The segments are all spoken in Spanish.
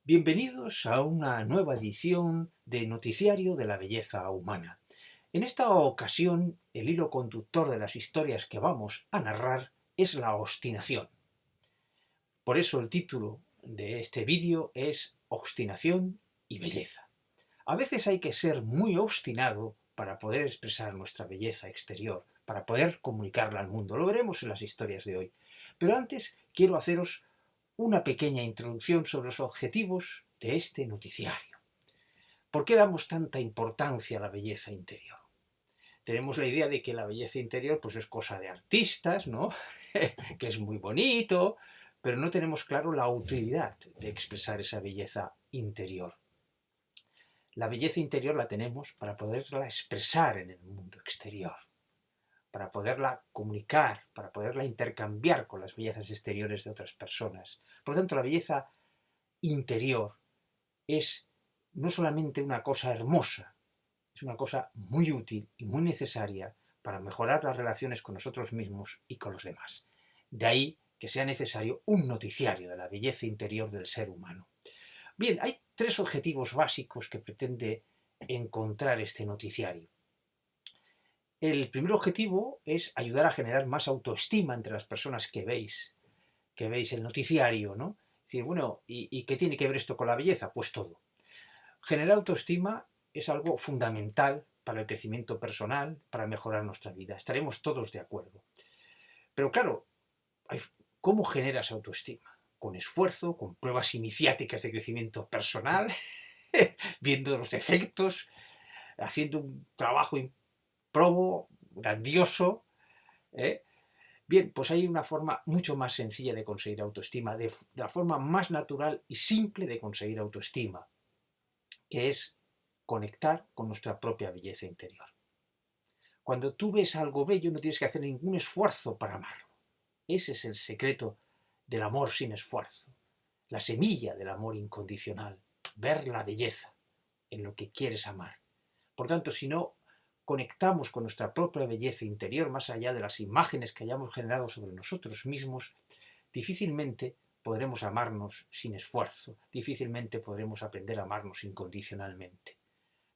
Bienvenidos a una nueva edición de Noticiario de la Belleza Humana. En esta ocasión, el hilo conductor de las historias que vamos a narrar es la obstinación. Por eso el título de este vídeo es Obstinación y Belleza. A veces hay que ser muy obstinado para poder expresar nuestra belleza exterior, para poder comunicarla al mundo. Lo veremos en las historias de hoy. Pero antes quiero haceros una pequeña introducción sobre los objetivos de este noticiario. ¿Por qué damos tanta importancia a la belleza interior? Tenemos la idea de que la belleza interior pues es cosa de artistas, ¿no? que es muy bonito, pero no tenemos claro la utilidad de expresar esa belleza interior. La belleza interior la tenemos para poderla expresar en el mundo exterior, para poderla comunicar, para poderla intercambiar con las bellezas exteriores de otras personas. Por lo tanto, la belleza interior es no solamente una cosa hermosa, es una cosa muy útil y muy necesaria para mejorar las relaciones con nosotros mismos y con los demás. De ahí que sea necesario un noticiario de la belleza interior del ser humano. Bien, hay tres objetivos básicos que pretende encontrar este noticiario. El primer objetivo es ayudar a generar más autoestima entre las personas que veis el noticiario, ¿no? Es decir, bueno, ¿y qué tiene que ver esto con la belleza? Pues todo. Generar autoestima es algo fundamental para el crecimiento personal, para mejorar nuestra vida. Estaremos todos de acuerdo. Pero claro, ¿cómo generas autoestima? Con esfuerzo, con pruebas iniciáticas de crecimiento personal, viendo los defectos, haciendo un trabajo improbo, grandioso. ¿eh? Bien, pues hay una forma mucho más sencilla de conseguir autoestima, de la forma más natural y simple de conseguir autoestima, que es conectar con nuestra propia belleza interior. Cuando tú ves algo bello no tienes que hacer ningún esfuerzo para amarlo. Ese es el secreto del amor sin esfuerzo, la semilla del amor incondicional, ver la belleza en lo que quieres amar. Por tanto, si no conectamos con nuestra propia belleza interior, más allá de las imágenes que hayamos generado sobre nosotros mismos, difícilmente podremos amarnos sin esfuerzo, difícilmente podremos aprender a amarnos incondicionalmente.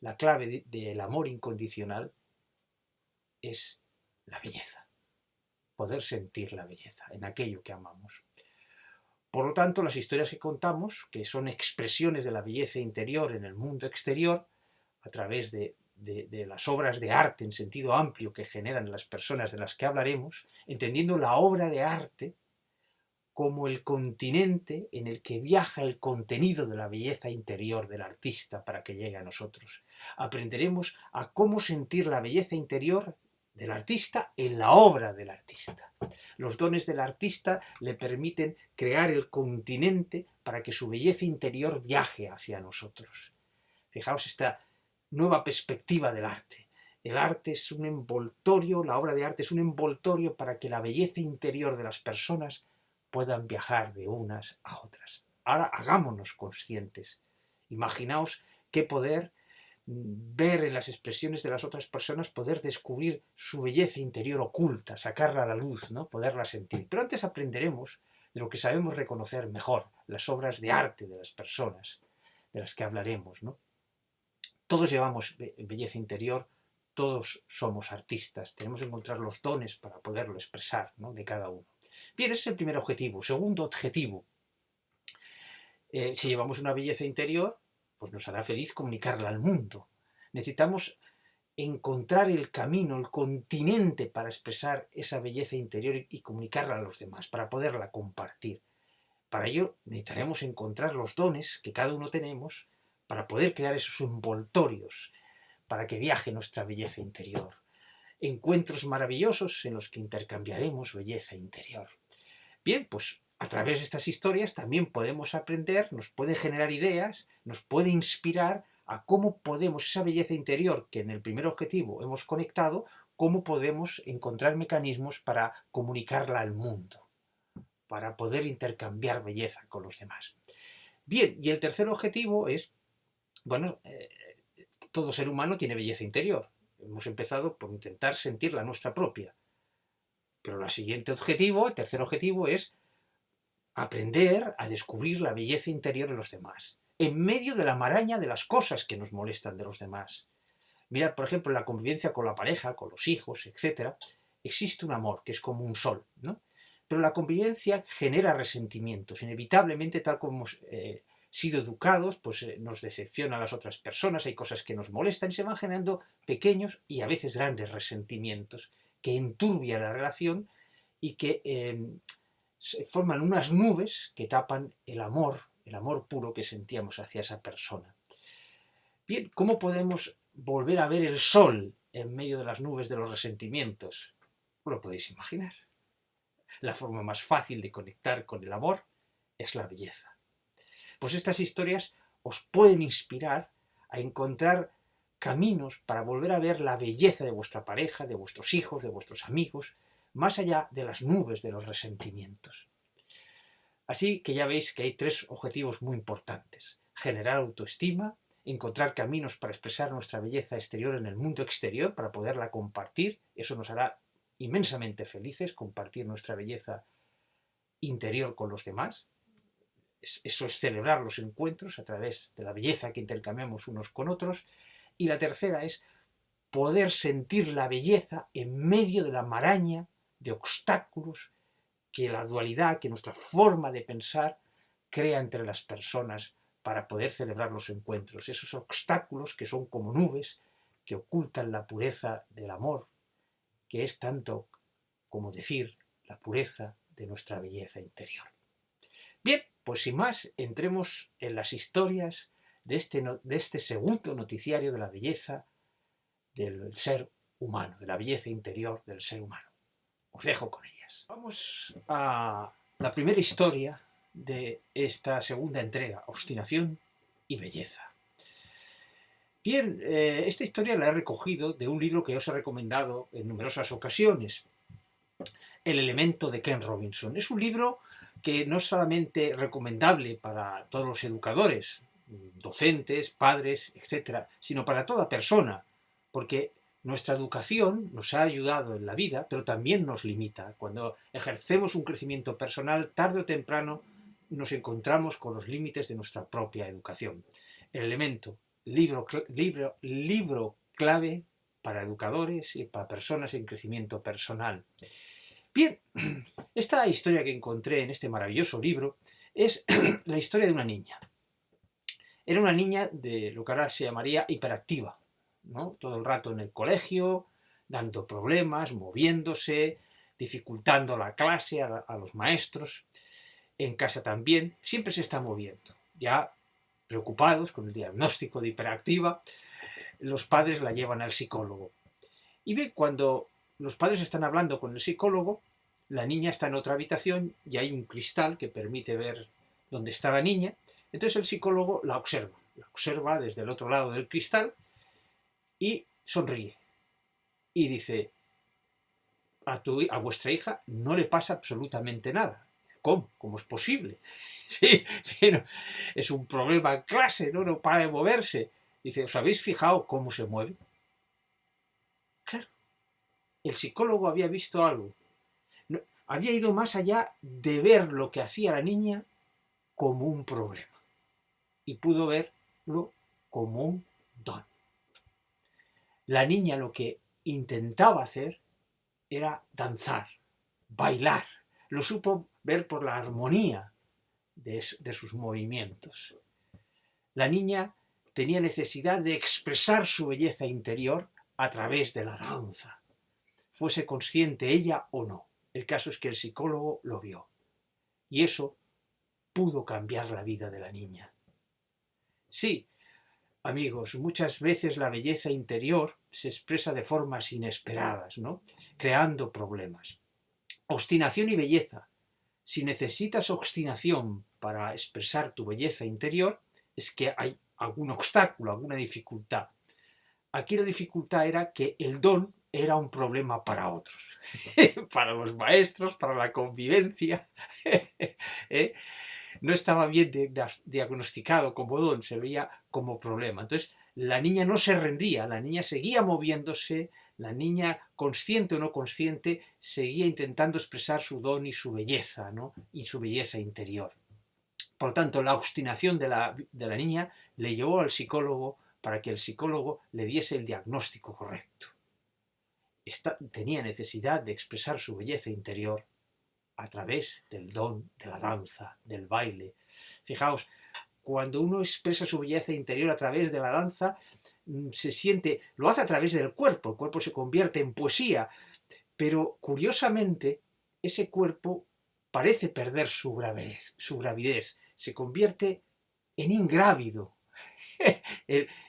La clave del amor incondicional es la belleza, poder sentir la belleza en aquello que amamos. Por lo tanto, las historias que contamos, que son expresiones de la belleza interior en el mundo exterior, a través de las obras de arte en sentido amplio que generan las personas de las que hablaremos, entendiendo la obra de arte como el continente en el que viaja el contenido de la belleza interior del artista para que llegue a nosotros. Aprenderemos a cómo sentir la belleza interior del artista en la obra del artista. Los dones del artista le permiten crear el continente para que su belleza interior viaje hacia nosotros. Fijaos esta nueva perspectiva del arte. El arte es un envoltorio, la obra de arte es un envoltorio para que la belleza interior de las personas puedan viajar de unas a otras. Ahora hagámonos conscientes. Imaginaos qué poder ver en las expresiones de las otras personas, poder descubrir su belleza interior oculta, sacarla a la luz, ¿no? Poderla sentir. Pero antes aprenderemos de lo que sabemos reconocer mejor, las obras de arte de las personas, de las que hablaremos, ¿no? Todos llevamos belleza interior, todos somos artistas, tenemos que encontrar los dones para poderlo expresar, ¿no? De cada uno. Bien, ese es el primer objetivo. Segundo objetivo, si llevamos una belleza interior, pues nos hará feliz comunicarla al mundo. Necesitamos encontrar el camino, el continente para expresar esa belleza interior y comunicarla a los demás, para poderla compartir. Para ello necesitaremos encontrar los dones que cada uno tenemos para poder crear esos envoltorios, para que viaje nuestra belleza interior. Encuentros maravillosos en los que intercambiaremos belleza interior. Bien, pues a través de estas historias también podemos aprender, nos puede generar ideas, nos puede inspirar a cómo podemos, esa belleza interior que en el primer objetivo hemos conectado, cómo podemos encontrar mecanismos para comunicarla al mundo, para poder intercambiar belleza con los demás. Bien, y el tercer objetivo es, bueno, todo ser humano tiene belleza interior. Hemos empezado por intentar sentir la nuestra propia. Pero el tercer objetivo es aprender a descubrir la belleza interior en los demás, en medio de la maraña de las cosas que nos molestan de los demás. Mirad, por ejemplo, en la convivencia con la pareja, con los hijos, etc., existe un amor que es como un sol, ¿no? Pero la convivencia genera resentimientos. Inevitablemente, tal como hemos sido educados, pues nos decepcionan las otras personas, hay cosas que nos molestan y se van generando pequeños y a veces grandes resentimientos que enturbian la relación y que se forman unas nubes que tapan el amor puro que sentíamos hacia esa persona. Bien, ¿cómo podemos volver a ver el sol en medio de las nubes de los resentimientos? Lo podéis imaginar. La forma más fácil de conectar con el amor es la belleza. Pues estas historias os pueden inspirar a encontrar caminos para volver a ver la belleza de vuestra pareja, de vuestros hijos, de vuestros amigos, más allá de las nubes de los resentimientos. Así que ya veis que hay tres objetivos muy importantes: generar autoestima, encontrar caminos para expresar nuestra belleza exterior en el mundo exterior, para poderla compartir. Eso nos hará inmensamente felices, compartir nuestra belleza interior con los demás. Eso es celebrar los encuentros a través de la belleza que intercambiamos unos con otros. Y la tercera es poder sentir la belleza en medio de la maraña de obstáculos que la dualidad, que nuestra forma de pensar crea entre las personas para poder celebrar los encuentros. Esos obstáculos que son como nubes que ocultan la pureza del amor, que es tanto como decir la pureza de nuestra belleza interior. Bien, pues sin más, entremos en las historias de este segundo noticiario de la belleza del ser humano, de la belleza interior del ser humano. Os dejo con ellas. Vamos a la primera historia de esta segunda entrega, obstinación y belleza. Bien, esta historia la he recogido de un libro que os he recomendado en numerosas ocasiones, El elemento de Ken Robinson. Es un libro que no es solamente recomendable para todos los educadores, docentes, padres, etc., sino para toda persona, porque nuestra educación nos ha ayudado en la vida, pero también nos limita. Cuando ejercemos un crecimiento personal, tarde o temprano nos encontramos con los límites de nuestra propia educación. El elemento, libro clave para educadores y para personas en crecimiento personal. Bien, esta historia que encontré en este maravilloso libro es la historia de una niña. Era una niña de lo que ahora se llamaría hiperactiva, ¿no? Todo el rato en el colegio, dando problemas, moviéndose, dificultando la clase a los maestros. En casa también, siempre se está moviendo. Ya preocupados con el diagnóstico de hiperactiva, los padres la llevan al psicólogo. Y ve, cuando los padres están hablando con el psicólogo, la niña está en otra habitación y hay un cristal que permite ver dónde está la niña. Entonces el psicólogo la observa desde el otro lado del cristal y sonríe. Y dice: a vuestra hija no le pasa absolutamente nada. ¿Cómo? ¿Cómo es posible? Sí, no, es un problema en clase, no para de moverse. Dice: ¿os habéis fijado cómo se mueve? Claro, el psicólogo había visto algo. No, había ido más allá de ver lo que hacía la niña como un problema. Y pudo verlo como un don. La niña lo que intentaba hacer era danzar, bailar. Lo supo ver por la armonía de sus movimientos. La niña tenía necesidad de expresar su belleza interior a través de la danza, fuese consciente ella o no. El caso es que el psicólogo lo vio. Y eso pudo cambiar la vida de la niña. Sí, amigos, muchas veces la belleza interior se expresa de formas inesperadas, ¿no? Creando problemas. Obstinación y belleza. Si necesitas obstinación para expresar tu belleza interior, es que hay algún obstáculo, alguna dificultad. Aquí la dificultad era que el don era un problema para otros, para los maestros, para la convivencia. No estaba bien diagnosticado como don, se veía como problema. Entonces la niña no se rendía, la niña seguía moviéndose, La niña, consciente o no consciente, seguía intentando expresar su don y su belleza, ¿no? Y su belleza interior. Por lo tanto, la obstinación de la niña le llevó al psicólogo para que el psicólogo le diese el diagnóstico correcto. Tenía necesidad de expresar su belleza interior a través del don de la danza, del baile. Fijaos, cuando uno expresa su belleza interior a través de la danza, se siente, lo hace a través del cuerpo, el cuerpo se convierte en poesía, pero curiosamente ese cuerpo parece perder su gravidez, se convierte en ingrávido.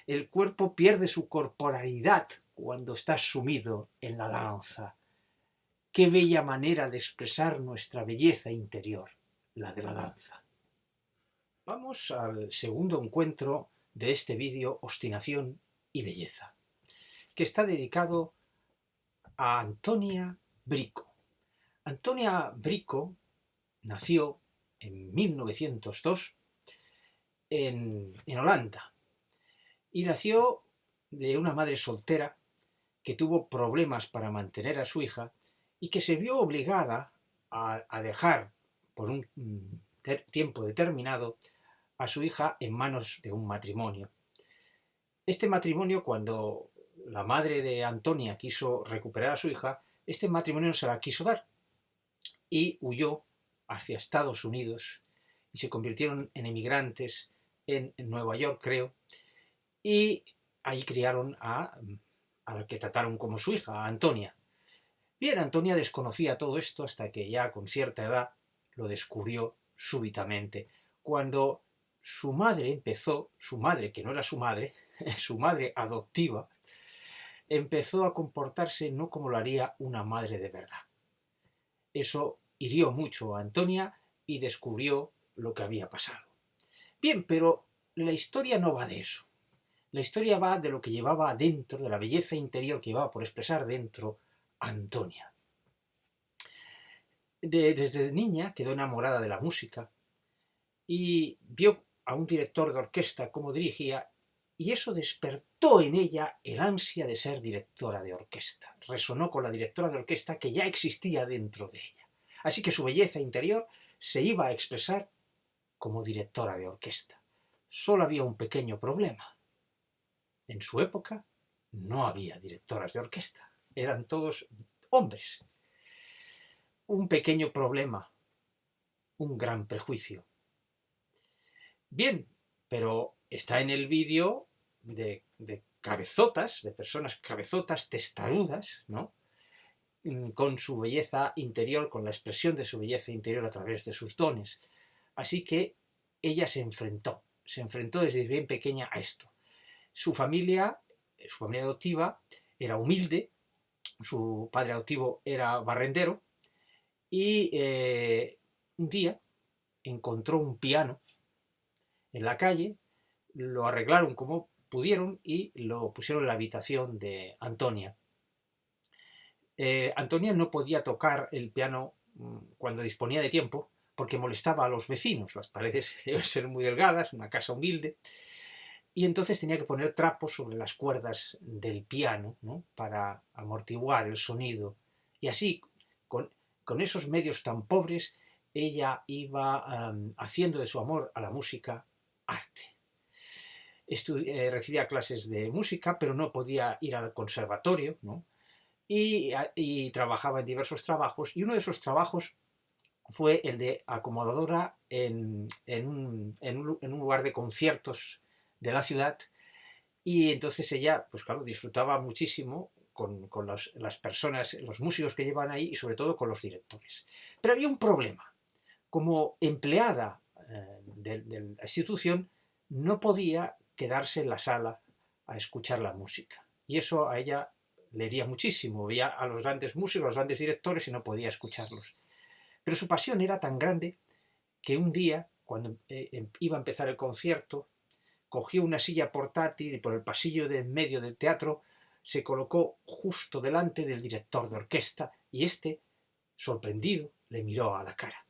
El cuerpo pierde su corporalidad cuando está sumido en la danza. Qué bella manera de expresar nuestra belleza interior, la de la danza. Vamos al segundo encuentro de este vídeo, Obstinación y Belleza, que está dedicado a Antonia Brico. Antonia Brico nació en 1902 en Holanda y nació de una madre soltera que tuvo problemas para mantener a su hija y que se vio obligada a dejar por un tiempo determinado a su hija en manos de un matrimonio. Este matrimonio, cuando la madre de Antonia quiso recuperar a su hija, este matrimonio no se la quiso dar y huyó hacia Estados Unidos y se convirtieron en emigrantes en Nueva York, creo, y ahí criaron a la que trataron como su hija, a Antonia. Bien, Antonia desconocía todo esto hasta que ya con cierta edad lo descubrió súbitamente, cuando su madre, que no era su madre, su madre adoptiva, empezó a comportarse no como lo haría una madre de verdad. Eso hirió mucho a Antonia y descubrió lo que había pasado. Bien, pero la historia no va de eso. La historia va de lo que llevaba adentro, de la belleza interior que llevaba por expresar dentro Antonia. Desde niña quedó enamorada de la música y vio a un director de orquesta cómo dirigía, y eso despertó en ella el ansia de ser directora de orquesta. Resonó con la directora de orquesta que ya existía dentro de ella. Así que su belleza interior se iba a expresar como directora de orquesta. Solo había un pequeño problema. En su época no había directoras de orquesta. Eran todos hombres. Un pequeño problema, un gran prejuicio. Bien, pero está en el vídeo de cabezotas, de personas cabezotas, testarudas, ¿no? Con su belleza interior, con la expresión de su belleza interior a través de sus dones. Así que ella se enfrentó desde bien pequeña a esto. Su familia adoptiva era humilde, su padre adoptivo era barrendero y un día encontró un piano en la calle, lo arreglaron como pudieron y lo pusieron en la habitación de Antonia. Antonia no podía tocar el piano cuando disponía de tiempo porque molestaba a los vecinos. Las paredes deben ser muy delgadas, una casa humilde, y entonces tenía que poner trapos sobre las cuerdas del piano, ¿no? Para amortiguar el sonido. Y así, con esos medios tan pobres, ella iba haciendo de su amor a la música arte. Recibía clases de música, pero no podía ir al conservatorio, ¿no? Y trabajaba en diversos trabajos, y uno de esos trabajos fue el de acomodadora en un lugar de conciertos de la ciudad, y entonces ella, pues claro, disfrutaba muchísimo con las personas, los músicos que llevan ahí, y sobre todo con los directores. Pero había un problema. Como empleada de la institución, no podía quedarse en la sala a escuchar la música. Y eso a ella le hería muchísimo. Veía a los grandes músicos, a los grandes directores y no podía escucharlos. Pero su pasión era tan grande que un día, cuando iba a empezar el concierto, cogió una silla portátil y por el pasillo de en medio del teatro se colocó justo delante del director de orquesta y este, sorprendido, le miró a la cara.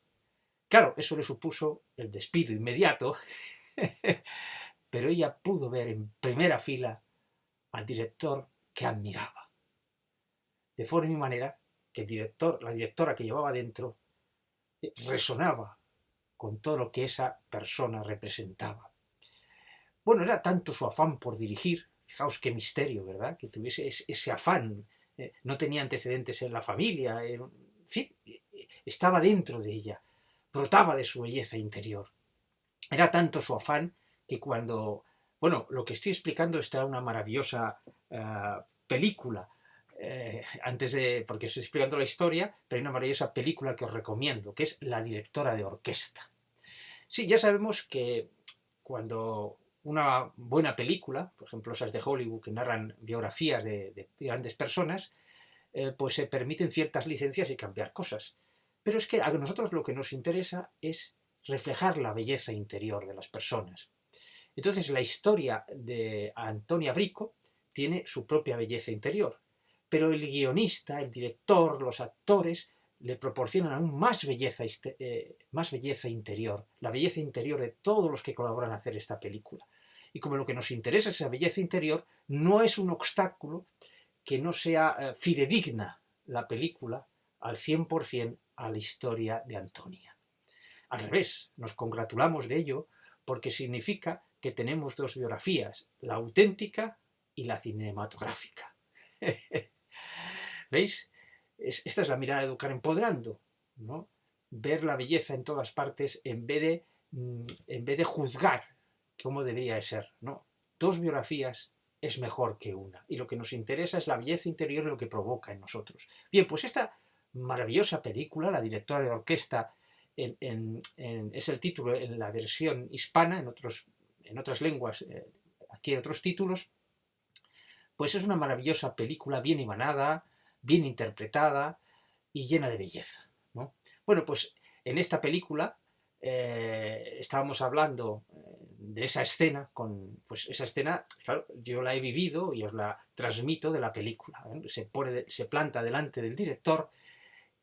Claro, eso le supuso el despido inmediato, pero ella pudo ver en primera fila al director que admiraba. de forma y manera que la directora que llevaba dentro resonaba con todo lo que esa persona representaba. Bueno, era tanto su afán por dirigir, fijaos qué misterio, ¿verdad? Que tuviese ese afán, no tenía antecedentes en la familia, en fin, estaba dentro de ella, brotaba de su belleza interior. Era tanto su afán que cuando, bueno, lo que estoy explicando está en una maravillosa película, porque estoy explicando la historia, pero hay una maravillosa película que os recomiendo, que es La directora de orquesta. Sí, ya sabemos que cuando una buena película, por ejemplo esas de Hollywood que narran biografías de grandes personas, pues se permiten ciertas licencias y cambiar cosas. Pero es que a nosotros lo que nos interesa es reflejar la belleza interior de las personas. Entonces la historia de Antonia Bricco tiene su propia belleza interior, pero el guionista, el director, los actores le proporcionan aún más belleza interior, la belleza interior de todos los que colaboran a hacer esta película. Y como lo que nos interesa es esa belleza interior, no es un obstáculo que no sea fidedigna la película al 100% a la historia de Antonia. Al revés, nos congratulamos de ello porque significa que tenemos dos biografías, la auténtica y la cinematográfica. ¿Veis? Esta es la mirada de Educar Empoderando, ¿no? Ver la belleza en todas partes en vez de juzgar cómo debería ser, ¿no? Dos biografías es mejor que una. Y lo que nos interesa es la belleza interior y lo que provoca en nosotros. Bien, pues esta maravillosa película, La directora de orquesta, es el título en la versión hispana, en otras lenguas, aquí hay otros títulos, pues es una maravillosa película bien emanada, bien interpretada y llena de belleza, ¿no? Bueno, pues en esta película estábamos hablando de esa escena, pues esa escena, claro, yo la he vivido y os la transmito de la película, ¿eh? Se planta delante del director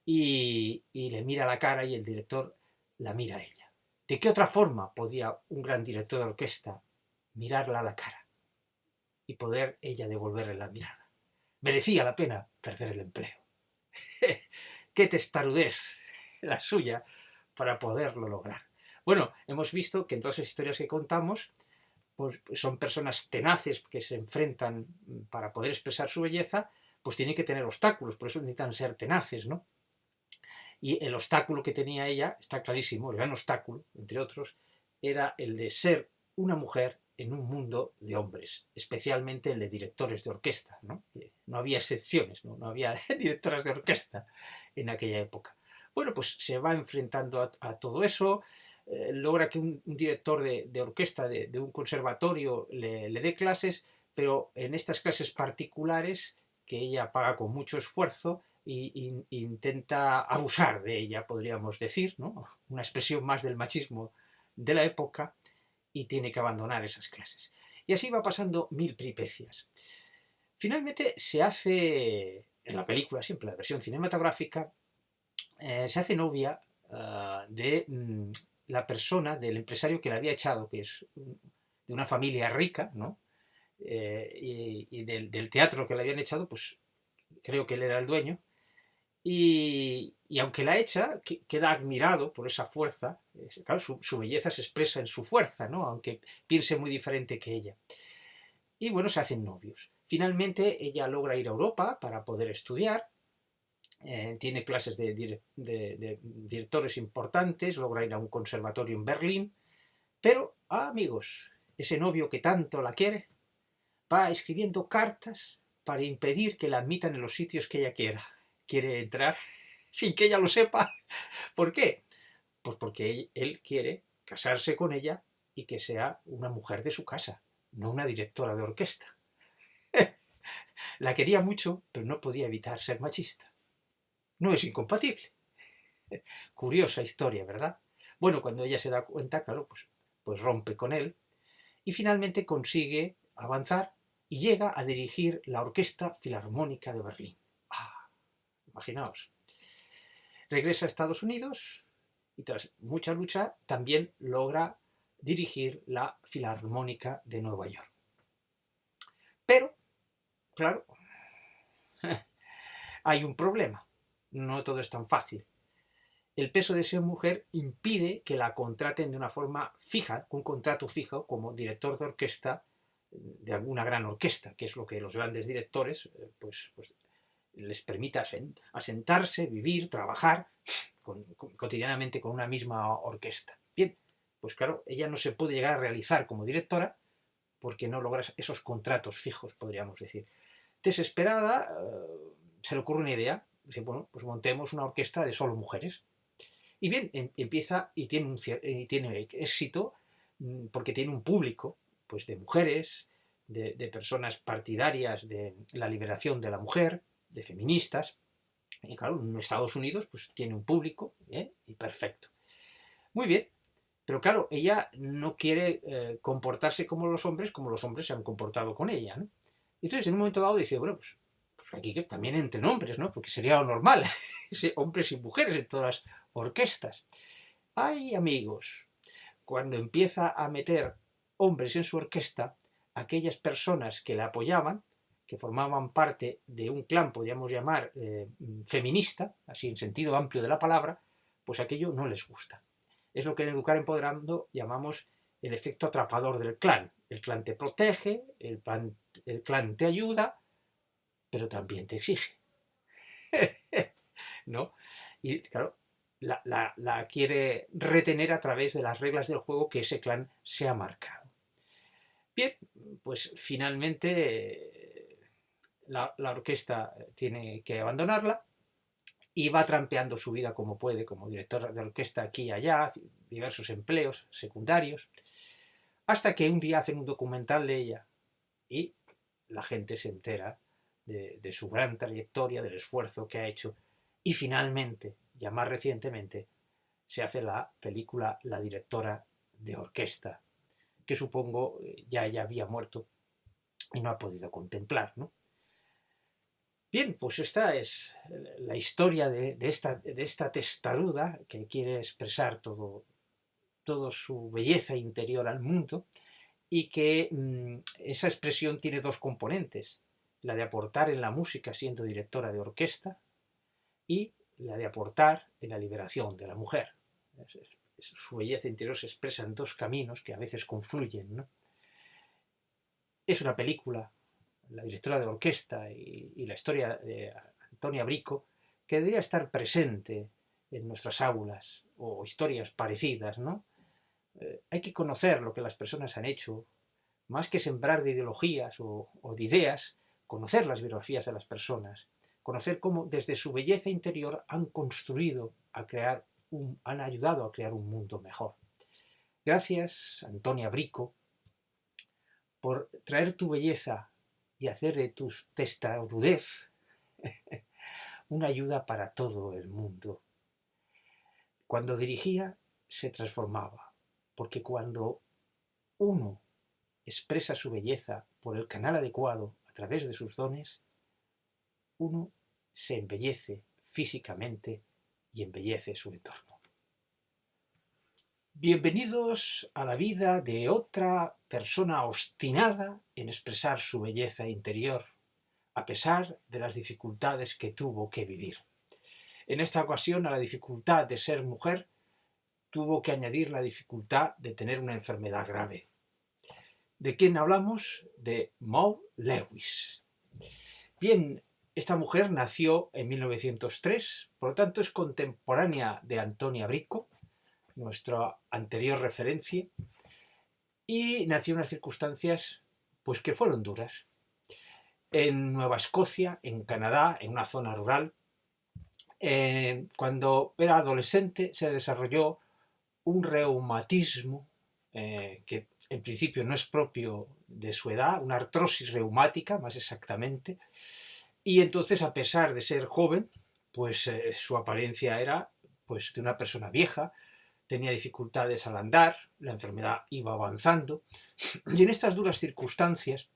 y le mira la cara y el director la mira a ella. ¿De qué otra forma podía un gran director de orquesta mirarla a la cara y poder ella devolverle la mirada? Merecía la pena perder el empleo. ¡Qué testarudez la suya para poderlo lograr! Bueno, hemos visto que en todas las historias que contamos pues son personas tenaces que se enfrentan para poder expresar su belleza, pues tienen que tener obstáculos, por eso necesitan ser tenaces, ¿no? Y el obstáculo que tenía ella, está clarísimo, el gran obstáculo, entre otros, era el de ser una mujer en un mundo de hombres, especialmente el de directores de orquesta, ¿no? No había excepciones, no había directoras de orquesta en aquella época. Bueno, pues se va enfrentando a todo eso, logra que un director de orquesta de un conservatorio le dé clases, pero en estas clases particulares, que ella paga con mucho esfuerzo, e intenta abusar de ella, podríamos decir, ¿no? Una expresión más del machismo de la época, y tiene que abandonar esas clases. Y así va pasando mil peripecias. Finalmente se hace, en la película, siempre la versión cinematográfica, se hace novia de la persona, del empresario que la había echado, que es de una familia rica, ¿no? Y del teatro que le habían echado, pues creo que él era el dueño, y aunque la echa, queda admirado por esa fuerza. Claro, su belleza se expresa en su fuerza, ¿no? Aunque piense muy diferente que ella. Y bueno, se hacen novios. Finalmente ella logra ir a Europa para poder estudiar, tiene clases de directores importantes, logra ir a un conservatorio en Berlín, pero, amigos, ese novio que tanto la quiere va escribiendo cartas para impedir que la admitan en los sitios que ella quiera. Quiere entrar sin que ella lo sepa. ¿Por qué? Pues porque él quiere casarse con ella y que sea una mujer de su casa, no una directora de orquesta. La quería mucho, pero no podía evitar ser machista. No es incompatible. Curiosa historia, ¿verdad? Bueno, cuando ella se da cuenta, claro, pues rompe con él y finalmente consigue avanzar y llega a dirigir la Orquesta Filarmónica de Berlín. Ah, imaginaos. Regresa a Estados Unidos y tras mucha lucha también logra dirigir la Filarmónica de Nueva York. Pero, claro, hay un problema. No todo es tan fácil. El peso de ser mujer impide que la contraten de una forma fija, con un contrato fijo, como director de orquesta de alguna gran orquesta, que es lo que los grandes directores pues les permite asentarse, vivir, trabajar cotidianamente con una misma orquesta. Bien, pues claro, ella no se puede llegar a realizar como directora porque no logra esos contratos fijos, podríamos decir. Desesperada, se le ocurre una idea. Dice, bueno, pues montemos una orquesta de solo mujeres. Y bien, empieza y tiene éxito porque tiene un público pues, de mujeres, de personas partidarias de la liberación de la mujer, de feministas. Y claro, en Estados Unidos pues, tiene un público y perfecto. Muy bien, pero claro, ella no quiere comportarse como los hombres se han comportado con ella, ¿no? Entonces, en un momento dado dice, bueno, pues aquí que también entren hombres, ¿no? Porque sería lo normal, hombres y mujeres en todas las orquestas. Ay, amigos, cuando empieza a meter hombres en su orquesta, aquellas personas que la apoyaban, que formaban parte de un clan, podríamos llamar, feminista, así en sentido amplio de la palabra, pues aquello no les gusta. Es lo que en Educar Empoderando llamamos el efecto atrapador del clan. El clan te protege, el clan te ayuda, pero también te exige. ¿No? Y claro, la quiere retener a través de las reglas del juego que ese clan se ha marcado. Bien, pues finalmente la orquesta tiene que abandonarla y va trampeando su vida como puede, como director de orquesta aquí y allá, diversos empleos secundarios, hasta que un día hacen un documental de ella y la gente se entera de su gran trayectoria, del esfuerzo que ha hecho, y finalmente, ya más recientemente, se hace la película La directora de orquesta, que supongo ya ella había muerto y no ha podido contemplar, ¿no? Bien, pues esta es la historia de esta testaruda que quiere expresar todo su belleza interior al mundo y que esa expresión tiene dos componentes, la de aportar en la música siendo directora de orquesta y la de aportar en la liberación de la mujer. Su belleza interior se expresa en dos caminos que a veces confluyen, ¿no? Es una película, la directora de orquesta y la historia de Antonia Bricco, que debería estar presente en nuestras aulas, o historias parecidas, ¿no? Hay que conocer lo que las personas han hecho, más que sembrar de ideologías o de ideas, conocer las biografías de las personas, conocer cómo desde su belleza interior han construido, han ayudado a crear un mundo mejor. Gracias, Antonia Bricco, por traer tu belleza y hacer de tu testarudez una ayuda para todo el mundo. Cuando dirigía, se transformaba, porque cuando uno expresa su belleza por el canal adecuado a través de sus dones, uno se embellece físicamente y embellece su entorno. Bienvenidos a la vida de otra persona obstinada en expresar su belleza interior, a pesar de las dificultades que tuvo que vivir. En esta ocasión, a la dificultad de ser mujer, tuvo que añadir la dificultad de tener una enfermedad grave. ¿De quién hablamos? De Maud Lewis. Bien, esta mujer nació en 1903, por lo tanto es contemporánea de Antonia Bricco, nuestra anterior referencia, y nació en unas circunstancias pues, que fueron duras. En Nueva Escocia, en Canadá, en una zona rural, cuando era adolescente se desarrolló un reumatismo que en principio no es propio de su edad, una artrosis reumática más exactamente, y entonces a pesar de ser joven, pues su apariencia era pues de una persona vieja, tenía dificultades al andar, la enfermedad iba avanzando, y en estas duras circunstancias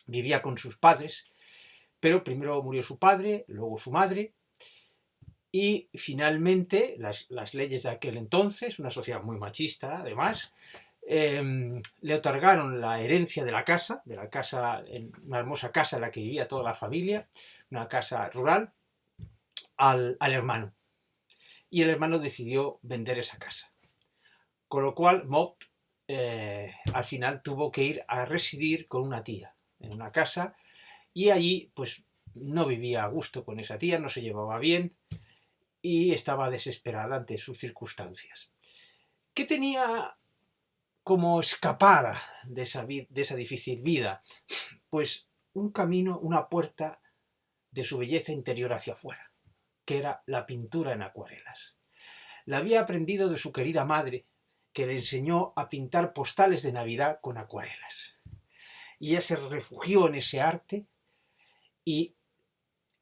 vivía con sus padres, pero primero murió su padre, luego su madre, y finalmente las leyes de aquel entonces, una sociedad muy machista además, le otorgaron la herencia de la casa, una hermosa casa en la que vivía toda la familia, una casa rural, al hermano. Y el hermano decidió vender esa casa. Con lo cual Maud al final tuvo que ir a residir con una tía en una casa, y allí pues no vivía a gusto con esa tía, no se llevaba bien y estaba desesperada ante sus circunstancias. ¿Qué tenía como escapar de esa difícil vida? Pues un camino, una puerta de su belleza interior hacia afuera, que era la pintura en acuarelas. La había aprendido de su querida madre, que le enseñó a pintar postales de Navidad con acuarelas. Y ella se refugió en ese arte, y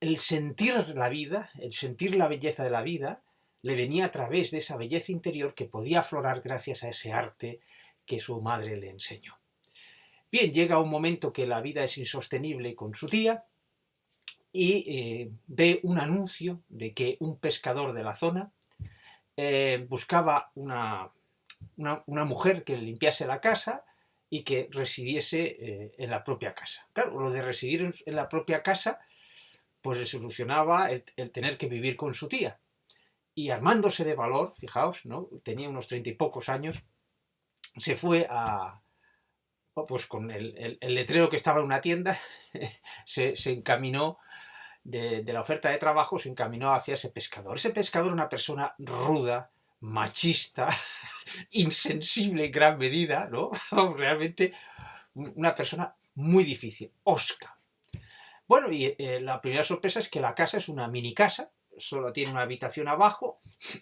el sentir la vida, el sentir la belleza de la vida, le venía a través de esa belleza interior que podía aflorar gracias a ese arte que su madre le enseñó. Bien, llega un momento que la vida es insostenible con su tía, y ve un anuncio de que un pescador de la zona buscaba una mujer que limpiase la casa y que residiese en la propia casa. Claro, lo de residir en la propia casa pues le solucionaba el tener que vivir con su tía. Y armándose de valor, fijaos, ¿no? Tenía unos 30 y pocos años, se fue pues con el letrero que estaba en una tienda, se encaminó de la oferta de trabajo, se encaminó hacia ese pescador. Ese pescador era una persona ruda, machista, insensible en gran medida, ¿no? Realmente una persona muy difícil, osca. Bueno, y la primera sorpresa es que la casa es una mini casa, solo tiene una habitación abajo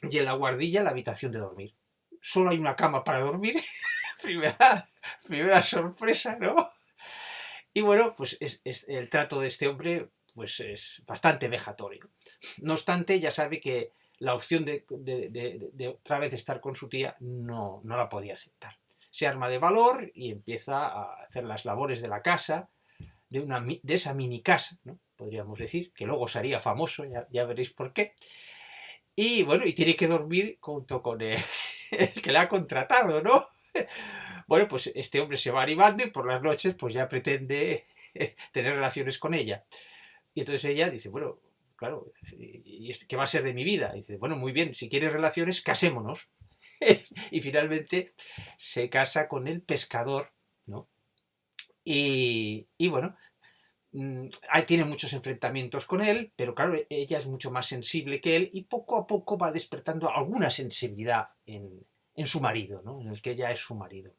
y en la guardilla la habitación de dormir. Solo hay una cama para dormir. primera sorpresa, ¿no? Y bueno, pues el trato de este hombre pues es bastante vejatorio. No obstante, ya sabe que la opción de otra vez estar con su tía no la podía aceptar. Se arma de valor y empieza a hacer las labores de la casa, de esa mini casa, ¿no? Podríamos decir, que luego sería famoso, ya veréis por qué. Y bueno, y tiene que dormir junto con el que le ha contratado, ¿no? Bueno, pues este hombre se va animando y por las noches pues ya pretende tener relaciones con ella. Y entonces ella dice, bueno, claro, ¿y qué va a ser de mi vida? Y dice, bueno, muy bien, si quieres relaciones, casémonos. Y finalmente se casa con el pescador, ¿no? Y bueno, tiene muchos enfrentamientos con él, pero claro, ella es mucho más sensible que él y poco a poco va despertando alguna sensibilidad en su marido, ¿no? En el que ella es su marido.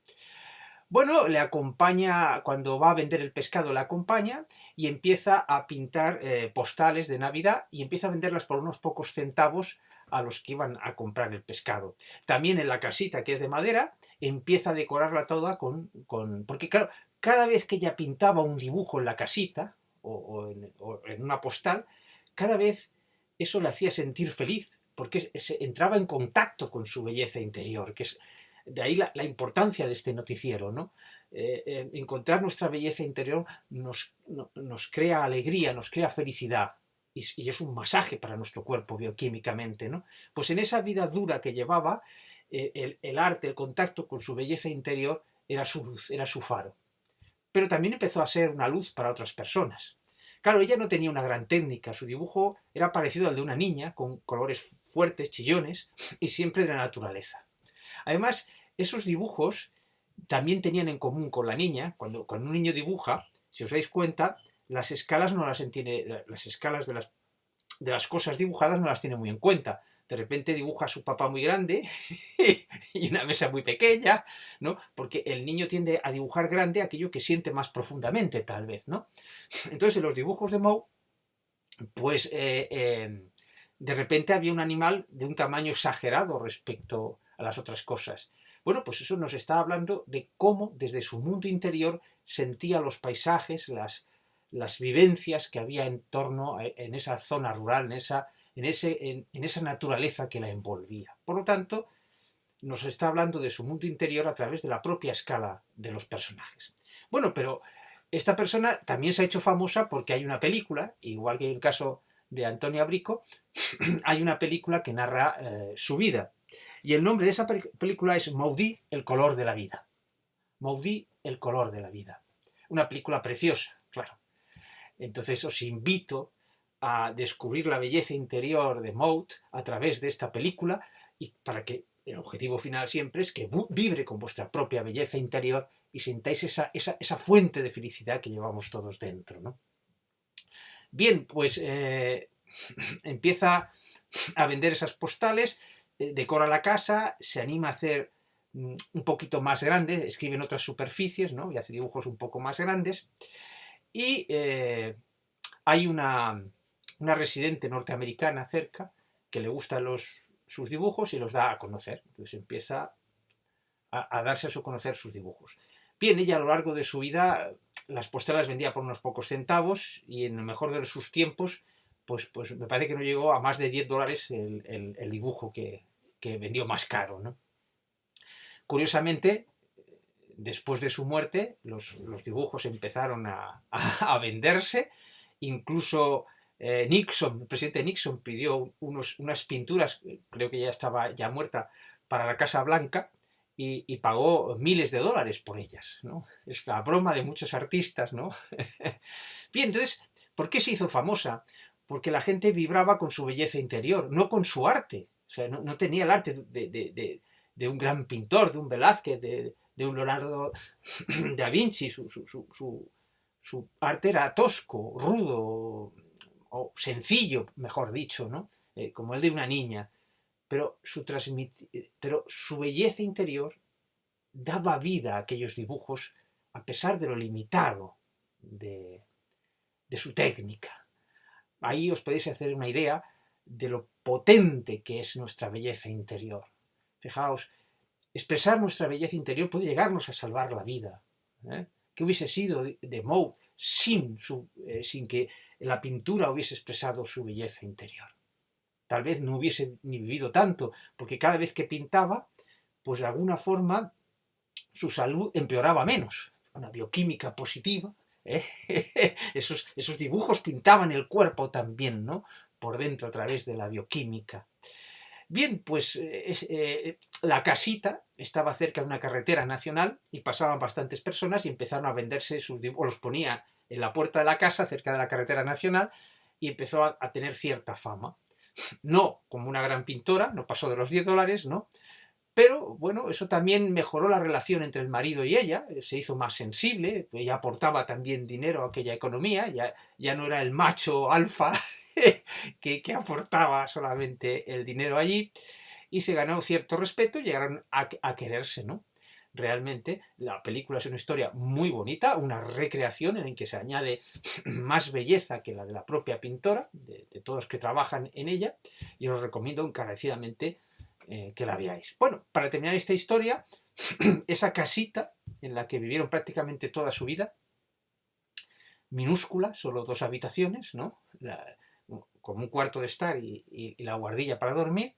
Bueno, le acompaña, cuando va a vender el pescado, le acompaña y empieza a pintar postales de Navidad y empieza a venderlas por unos pocos centavos a los que iban a comprar el pescado. También en la casita, que es de madera, empieza a decorarla toda porque claro, cada vez que ella pintaba un dibujo en la casita o en una postal, cada vez eso le hacía sentir feliz, porque entraba en contacto con su belleza interior, que es de ahí la importancia de este noticiero, ¿no? Encontrar nuestra belleza interior nos crea alegría, nos crea felicidad, y es un masaje para nuestro cuerpo bioquímicamente, ¿no? Pues en esa vida dura que llevaba, el arte, el contacto con su belleza interior era su luz, era su faro. Pero también empezó a ser una luz para otras personas. Claro, ella no tenía una gran técnica, su dibujo era parecido al de una niña, con colores fuertes, chillones, y siempre de la naturaleza. Además, esos dibujos también tenían en común con la niña. Cuando un niño dibuja, si os dais cuenta, las escalas no las entiende, las escalas de las cosas dibujadas no las tiene muy en cuenta. De repente dibuja a su papá muy grande y una mesa muy pequeña, ¿no? Porque el niño tiende a dibujar grande aquello que siente más profundamente, tal vez, ¿no? Entonces, en los dibujos de Maud, pues de repente había un animal de un tamaño exagerado respecto a las otras cosas. Bueno, pues eso nos está hablando de cómo desde su mundo interior sentía los paisajes, las vivencias que había en torno en esa zona rural, en esa naturaleza que la envolvía. Por lo tanto, nos está hablando de su mundo interior a través de la propia escala de los personajes. Bueno, pero esta persona también se ha hecho famosa porque hay una película, igual que en el caso de Antonia Bricco, hay una película que narra su vida. Y el nombre de esa película es Maudit, el color de la vida. Maudit, el color de la vida. Una película preciosa, claro. Entonces os invito a descubrir la belleza interior de Maud a través de esta película, y para que el objetivo final siempre es que vibre con vuestra propia belleza interior y sintáis esa fuente de felicidad que llevamos todos dentro, ¿no? Bien, pues empieza a vender esas postales, decora la casa, se anima a hacer un poquito más grande, escribe en otras superficies, ¿no? Y hace dibujos un poco más grandes. Y hay una residente norteamericana cerca que le gustan sus dibujos y los da a conocer. Entonces empieza a darse a conocer sus dibujos. Bien, ella a lo largo de su vida las postales vendía por unos pocos centavos y en el mejor de sus tiempos, pues me parece que no llegó a más de $10 el dibujo que vendió más caro, ¿no? Curiosamente, después de su muerte, los dibujos empezaron a venderse, incluso Nixon, el presidente Nixon pidió unas pinturas, creo que ya estaba ya muerta, para la Casa Blanca, y pagó miles de dólares por ellas, ¿no? Es la broma de muchos artistas, ¿no? Bien, entonces, ¿por qué se hizo famosa? Porque la gente vibraba con su belleza interior, no con su arte. O sea, no tenía el arte de un gran pintor, de un Velázquez, de un Leonardo da Vinci. Su arte era tosco, rudo, o sencillo, mejor dicho, ¿no? Como el de una niña. Pero su belleza interior daba vida a aquellos dibujos a pesar de lo limitado de su técnica. Ahí os podéis hacer una idea de lo potente que es nuestra belleza interior. Fijaos, expresar nuestra belleza interior puede llegarnos a salvar la vida. ¿Qué hubiese sido de Maud sin que la pintura hubiese expresado su belleza interior? Tal vez no hubiese ni vivido tanto, porque cada vez que pintaba, pues de alguna forma su salud empeoraba menos. Una bioquímica positiva. Esos dibujos pintaban el cuerpo también, ¿no? Por dentro a través de la bioquímica. Bien, pues la casita estaba cerca de una carretera nacional y pasaban bastantes personas y empezaron a venderse sus dibujos, los ponía en la puerta de la casa cerca de la carretera nacional y empezó a tener cierta fama. No como una gran pintora, no pasó de los $10, ¿no? Pero bueno, eso también mejoró la relación entre el marido y ella, se hizo más sensible, ella aportaba también dinero a aquella economía, ya no era el macho alfa que aportaba solamente el dinero allí, y se ganó cierto respeto y llegaron a quererse, ¿no? Realmente la película es una historia muy bonita, una recreación en la que se añade más belleza que la de la propia pintora, de todos los que trabajan en ella, y os recomiendo encarecidamente que la veáis. Bueno, para terminar esta historia, esa casita en la que vivieron prácticamente toda su vida, minúscula, solo 2 habitaciones, ¿no? Como un cuarto de estar y la guardilla para dormir,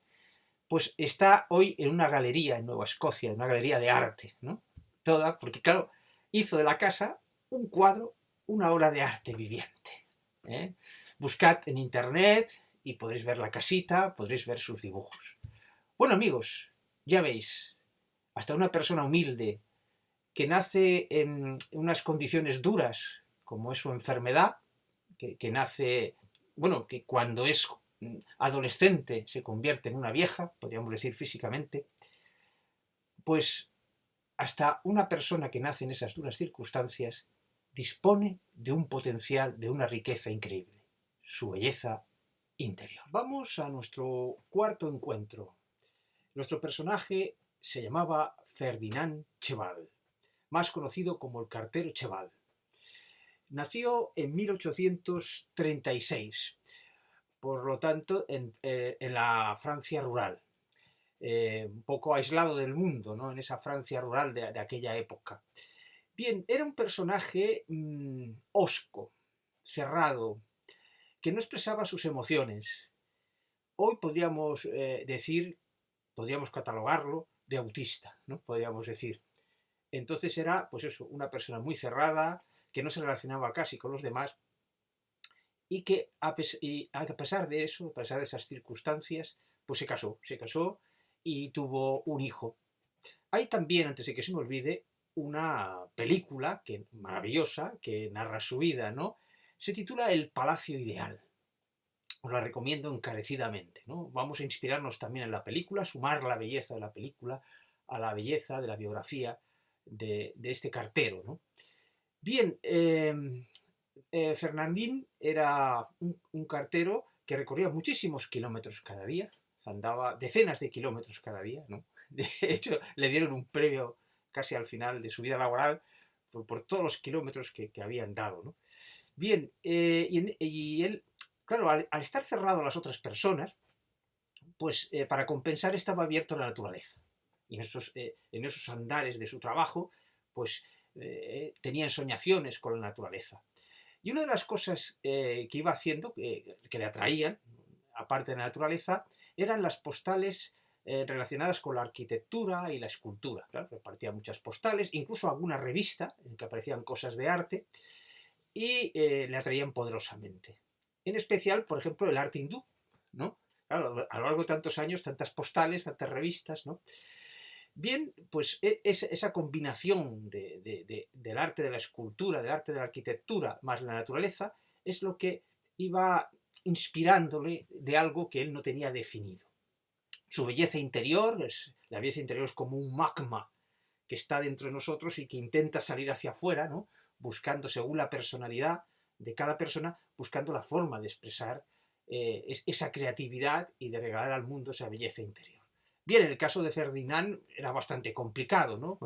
pues está hoy en una galería en Nueva Escocia, en una galería de arte, ¿no? Toda, porque claro, hizo de la casa un cuadro, una obra de arte viviente. Buscad en internet y podréis ver la casita, podréis ver sus dibujos. Bueno, amigos, ya veis, hasta una persona humilde que nace en unas condiciones duras, como es su enfermedad, que nace, bueno, que cuando es adolescente se convierte en una vieja, podríamos decir físicamente, pues hasta una persona que nace en esas duras circunstancias dispone de un potencial, de una riqueza increíble, su belleza interior. Vamos a nuestro cuarto encuentro. Nuestro personaje se llamaba Ferdinand Cheval, más conocido como el cartero Cheval. Nació en 1836, por lo tanto, en la Francia rural, un poco aislado del mundo, ¿no? En esa Francia rural de aquella época. Bien, era un personaje hosco, cerrado, que no expresaba sus emociones. Hoy podríamos podríamos catalogarlo de autista, ¿no? Podríamos decir. Entonces era, pues eso, una persona muy cerrada, que no se relacionaba casi con los demás, y que a pesar de eso, a pesar de esas circunstancias, pues se casó y tuvo un hijo. Hay también, antes de que se me olvide, una película maravillosa que narra su vida, ¿no? Se titula El Palacio Ideal. os la recomiendo encarecidamente, ¿no? Vamos a inspirarnos también en la película, sumar la belleza de la película a la belleza de la biografía de este cartero, ¿no? Bien, Fernandín era un cartero que recorría muchísimos kilómetros cada día, andaba decenas de kilómetros cada día, ¿no? De hecho, le dieron un premio casi al final de su vida laboral por todos los kilómetros que había andado, ¿no? Bien, y él, claro, al estar cerrado a las otras personas, pues para compensar estaba abierto a la naturaleza. Y en esos andares de su trabajo, pues tenía ensoñaciones con la naturaleza. Y una de las cosas que iba haciendo, que le atraían, aparte de la naturaleza, eran las postales relacionadas con la arquitectura y la escultura. Claro, repartía muchas postales, incluso alguna revista en que aparecían cosas de arte, y le atraían poderosamente. En especial, por ejemplo, el arte hindú, ¿no? Claro, a lo largo de tantos años, tantas postales, tantas revistas, ¿no? Bien, pues esa combinación del arte de la escultura, del arte de la arquitectura, más la naturaleza, es lo que iba inspirándole de algo que él no tenía definido. Su belleza interior, la belleza interior es como un magma que está dentro de nosotros y que intenta salir hacia afuera, ¿no? Buscando, según la personalidad de cada persona, buscando la forma de expresar esa creatividad y de regalar al mundo esa belleza interior. Bien, en el caso de Ferdinand era bastante complicado, ¿no?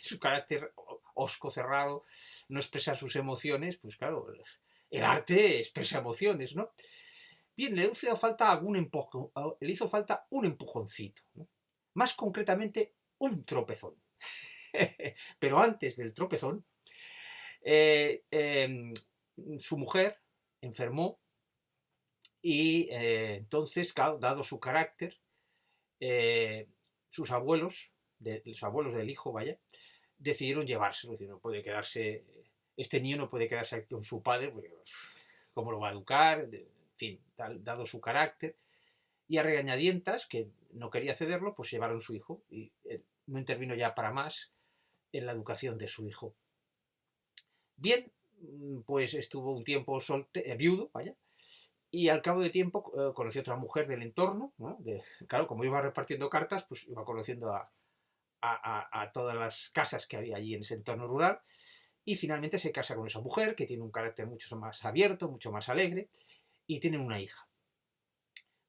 Su carácter hosco, cerrado, no expresar sus emociones, pues claro, el arte expresa emociones, ¿no? Bien, le hizo falta un empujoncito, ¿no? Más concretamente, un tropezón. Pero antes del tropezón, eh, eh, su mujer enfermó y entonces, claro, dado su carácter, eh, sus abuelos, los abuelos del hijo, vaya, decidieron llevárselo. Es decir, no puede quedarse, este niño no puede quedarse aquí con su padre, porque cómo lo va a educar, en fin, dado su carácter. Y a regañadientas, que no quería cederlo, pues llevaron su hijo y no intervino ya para más en la educación de su hijo. Bien, pues estuvo un tiempo viudo, vaya, y al cabo de tiempo conoció a otra mujer del entorno, ¿no? Claro, como iba repartiendo cartas, pues iba conociendo a todas las casas que había allí en ese entorno rural, y finalmente se casa con esa mujer, que tiene un carácter mucho más abierto, mucho más alegre, y tienen una hija.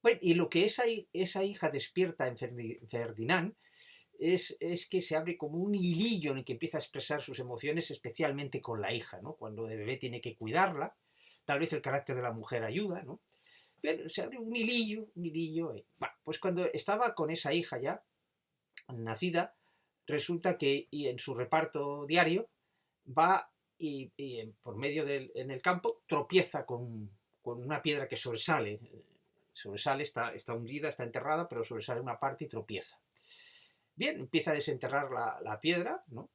Bueno, y lo que esa hija despierta en Ferdinand es que se abre como un hilillo en el que empieza a expresar sus emociones, especialmente con la hija, ¿no? Cuando de bebé tiene que cuidarla, tal vez el carácter de la mujer ayuda, ¿no? Pero se abre un hilillo. Bueno, pues cuando estaba con esa hija ya nacida, resulta que y en su reparto diario va y por medio en el campo tropieza con una piedra que sobresale, está hundida, está enterrada, pero sobresale una parte y tropieza. Bien, empieza a desenterrar la piedra, ¿no?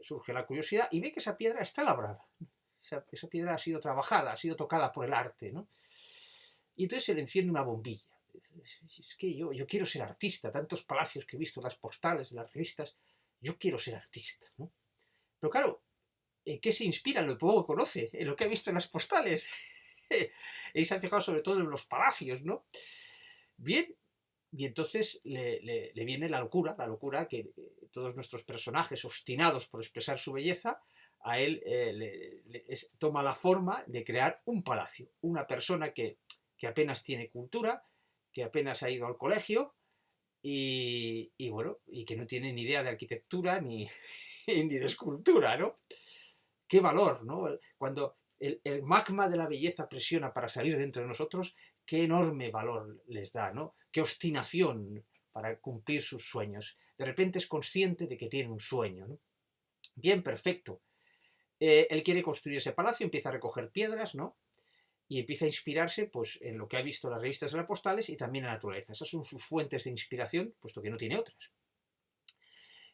Surge la curiosidad y ve que esa piedra está labrada. Esa piedra ha sido trabajada, ha sido tocada por el arte, ¿no? Y entonces se le enciende una bombilla. Es que yo quiero ser artista, tantos palacios que he visto en las postales, en las revistas, yo quiero ser artista, ¿no? Pero claro, ¿en qué se inspira? En lo poco que conoce, en lo que ha visto en las postales. Y se ha fijado sobre todo en los palacios, ¿no? Bien, y entonces le viene la locura que todos nuestros personajes obstinados por expresar su belleza, a él toma la forma de crear un palacio, una persona que apenas tiene cultura, que apenas ha ido al colegio y bueno, y que no tiene ni idea de arquitectura ni, ni de escultura, ¿no? Qué valor, ¿no? Cuando el magma de la belleza presiona para salir dentro de nosotros, qué enorme valor les da, ¿no? Qué obstinación para cumplir sus sueños. De repente es consciente de que tiene un sueño, ¿no? Bien, perfecto. Él quiere construir ese palacio, empieza a recoger piedras, ¿no? Y empieza a inspirarse pues, en lo que ha visto en las revistas de las postales y también en la naturaleza. Esas son sus fuentes de inspiración, puesto que no tiene otras.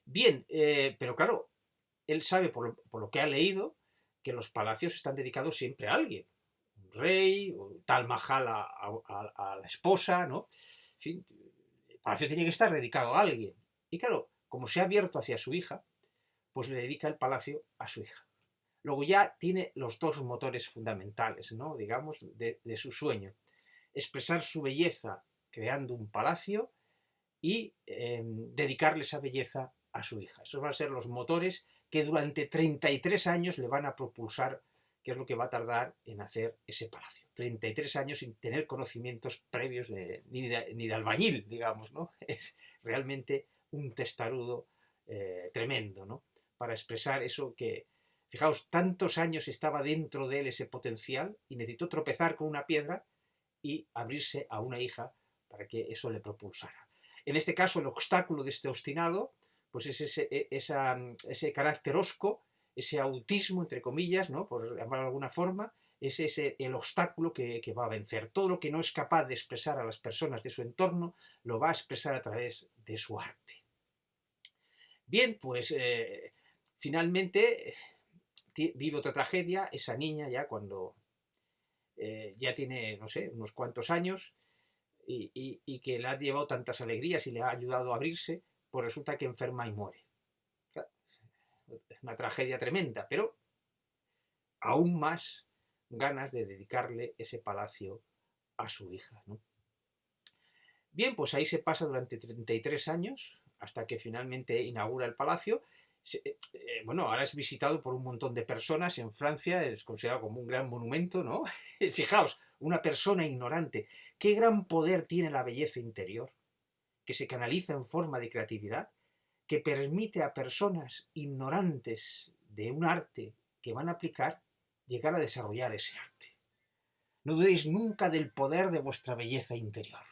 Bien, pero claro, él sabe por lo que ha leído que los palacios están dedicados siempre a alguien. Un rey, o tal Mahal a la esposa, ¿no? En fin, el palacio tiene que estar dedicado a alguien. Y claro, como se ha abierto hacia su hija, pues le dedica el palacio a su hija. Luego ya tiene los dos motores fundamentales, ¿no? Digamos, de su sueño. Expresar su belleza creando un palacio y dedicarle esa belleza a su hija. Esos van a ser los motores que durante 33 años le van a propulsar, que es lo que va a tardar en hacer ese palacio. 33 años sin tener conocimientos previos ni de albañil, digamos, ¿no? Es realmente un testarudo tremendo, ¿no? Para expresar eso que, fijaos, tantos años estaba dentro de él ese potencial y necesitó tropezar con una piedra y abrirse a una hija para que eso le propulsara. En este caso, el obstáculo de este obstinado, pues es ese carácter hosco, ese autismo, entre comillas, ¿no? Por llamarlo de alguna forma, es el obstáculo que va a vencer. Todo lo que no es capaz de expresar a las personas de su entorno, lo va a expresar a través de su arte. Bien, pues finalmente vive otra tragedia, esa niña ya cuando ya tiene, no sé, unos cuantos años, y que le ha llevado tantas alegrías y le ha ayudado a abrirse, pues resulta que enferma y muere. Es una tragedia tremenda, pero aún más ganas de dedicarle ese palacio a su hija, ¿no? Bien, pues ahí se pasa durante 33 años, hasta que finalmente inaugura el palacio. Bueno, ahora es visitado por un montón de personas en Francia, es considerado como un gran monumento, ¿no? Fijaos, una persona ignorante. ¿Qué gran poder tiene la belleza interior? Que se canaliza en forma de creatividad, que permite a personas ignorantes de un arte que van a aplicar llegar a desarrollar ese arte. No dudéis nunca del poder de vuestra belleza interior.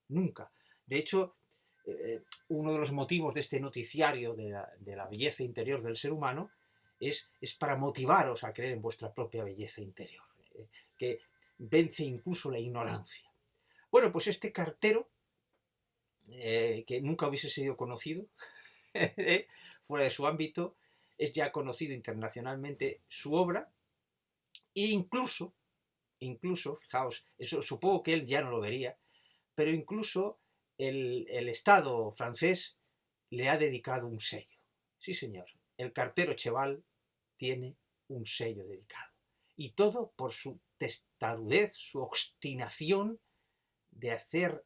Nunca. De hecho, uno de los motivos de este noticiario de la belleza interior del ser humano es para motivaros a creer en vuestra propia belleza interior, que vence incluso la ignorancia. Bueno, pues este cartero, que nunca hubiese sido conocido, fuera de su ámbito, es ya conocido internacionalmente su obra, e incluso, fijaos, eso supongo que él ya no lo vería, pero incluso el Estado francés le ha dedicado un sello. Sí, señor, el cartero Cheval tiene un sello dedicado. Y todo por su testarudez, su obstinación de hacer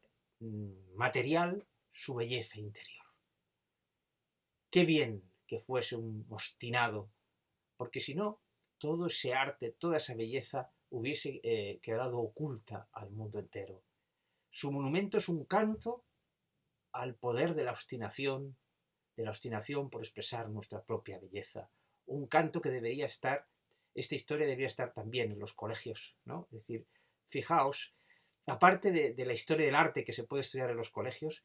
material su belleza interior. Qué bien que fuese un obstinado, porque si no, todo ese arte, toda esa belleza hubiese quedado oculta al mundo entero. Su monumento es un canto al poder de la obstinación por expresar nuestra propia belleza. Un canto que debería estar, esta historia debería estar también en los colegios, ¿no? Es decir, fijaos, aparte de la historia del arte que se puede estudiar en los colegios,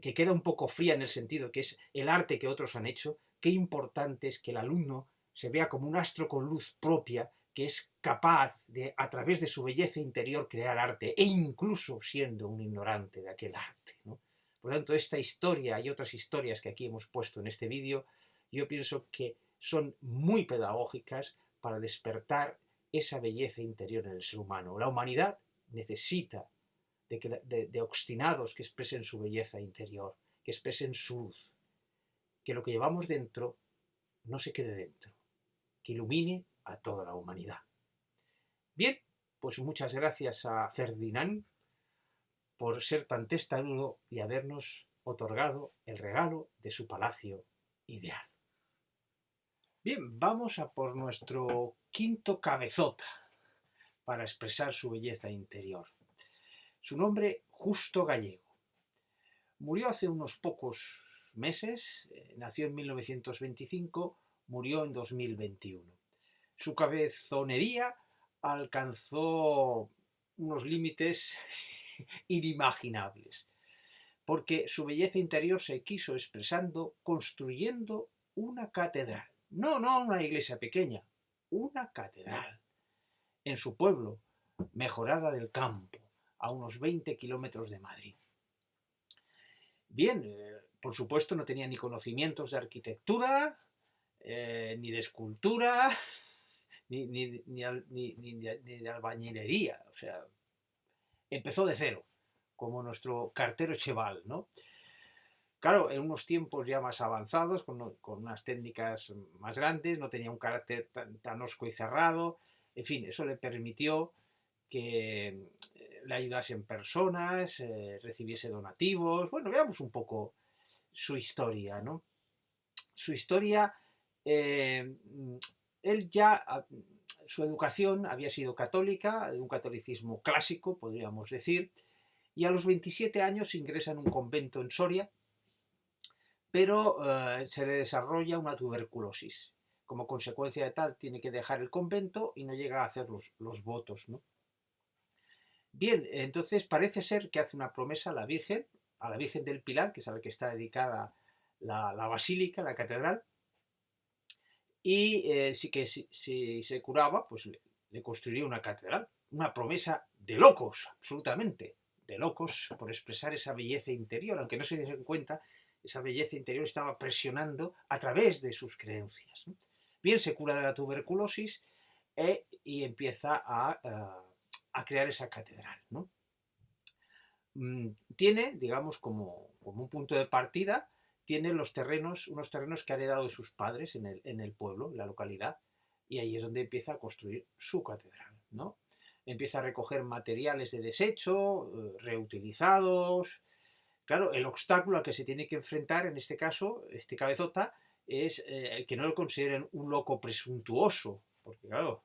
que queda un poco fría en el sentido que es el arte que otros han hecho, qué importante es que el alumno se vea como un astro con luz propia que es capaz de, a través de su belleza interior, crear arte, e incluso siendo un ignorante de aquel arte, ¿no? Por lo tanto, esta historia y otras historias que aquí hemos puesto en este vídeo, yo pienso que son muy pedagógicas para despertar esa belleza interior en el ser humano. La humanidad necesita de obstinados que expresen su belleza interior, que expresen su luz, que lo que llevamos dentro no se quede dentro, que ilumine a toda la humanidad. Bien, pues muchas gracias a Ferdinand por ser tan testarudo y habernos otorgado el regalo de su palacio ideal. Bien, vamos a por nuestro quinto cabezota para expresar su belleza interior. Su nombre, Justo Gallego. Murió hace unos pocos meses, nació en 1925, murió en 2021. Su cabezonería alcanzó unos límites inimaginables, porque su belleza interior se quiso expresando construyendo una catedral. No una iglesia pequeña, una catedral. En su pueblo, Mejorada del Campo, a unos 20 kilómetros de Madrid. Bien, por supuesto no tenía ni conocimientos de arquitectura, ni de escultura, ni de albañilería. O sea, empezó de cero, como nuestro cartero Cheval, ¿no? Claro, en unos tiempos ya más avanzados, con unas técnicas más grandes, no tenía un carácter tan hosco y cerrado. En fin, eso le permitió que le ayudasen personas, recibiese donativos. Bueno, veamos un poco su historia, ¿no? Su historia, eh, él ya, su educación había sido católica, de un catolicismo clásico, podríamos decir, y a los 27 años ingresa en un convento en Soria, pero se le desarrolla una tuberculosis. Como consecuencia de tal, tiene que dejar el convento y no llega a hacer los votos, ¿no? Bien, entonces parece ser que hace una promesa a la Virgen del Pilar, que es a la que está dedicada la basílica, la catedral, y sí que si se curaba, pues le construiría una catedral. Una promesa de locos, absolutamente, de locos, por expresar esa belleza interior, aunque no se den cuenta, esa belleza interior estaba presionando a través de sus creencias, ¿no? Bien, se cura de la tuberculosis y empieza a crear esa catedral, ¿no? Tiene, digamos, como un punto de partida, tiene unos terrenos que ha heredado de sus padres en el pueblo, en la localidad, y ahí es donde empieza a construir su catedral, ¿no? Empieza a recoger materiales de desecho, reutilizados. Claro, el obstáculo al que se tiene que enfrentar, en este caso, este cabezota, es que no lo consideren un loco presuntuoso, porque claro,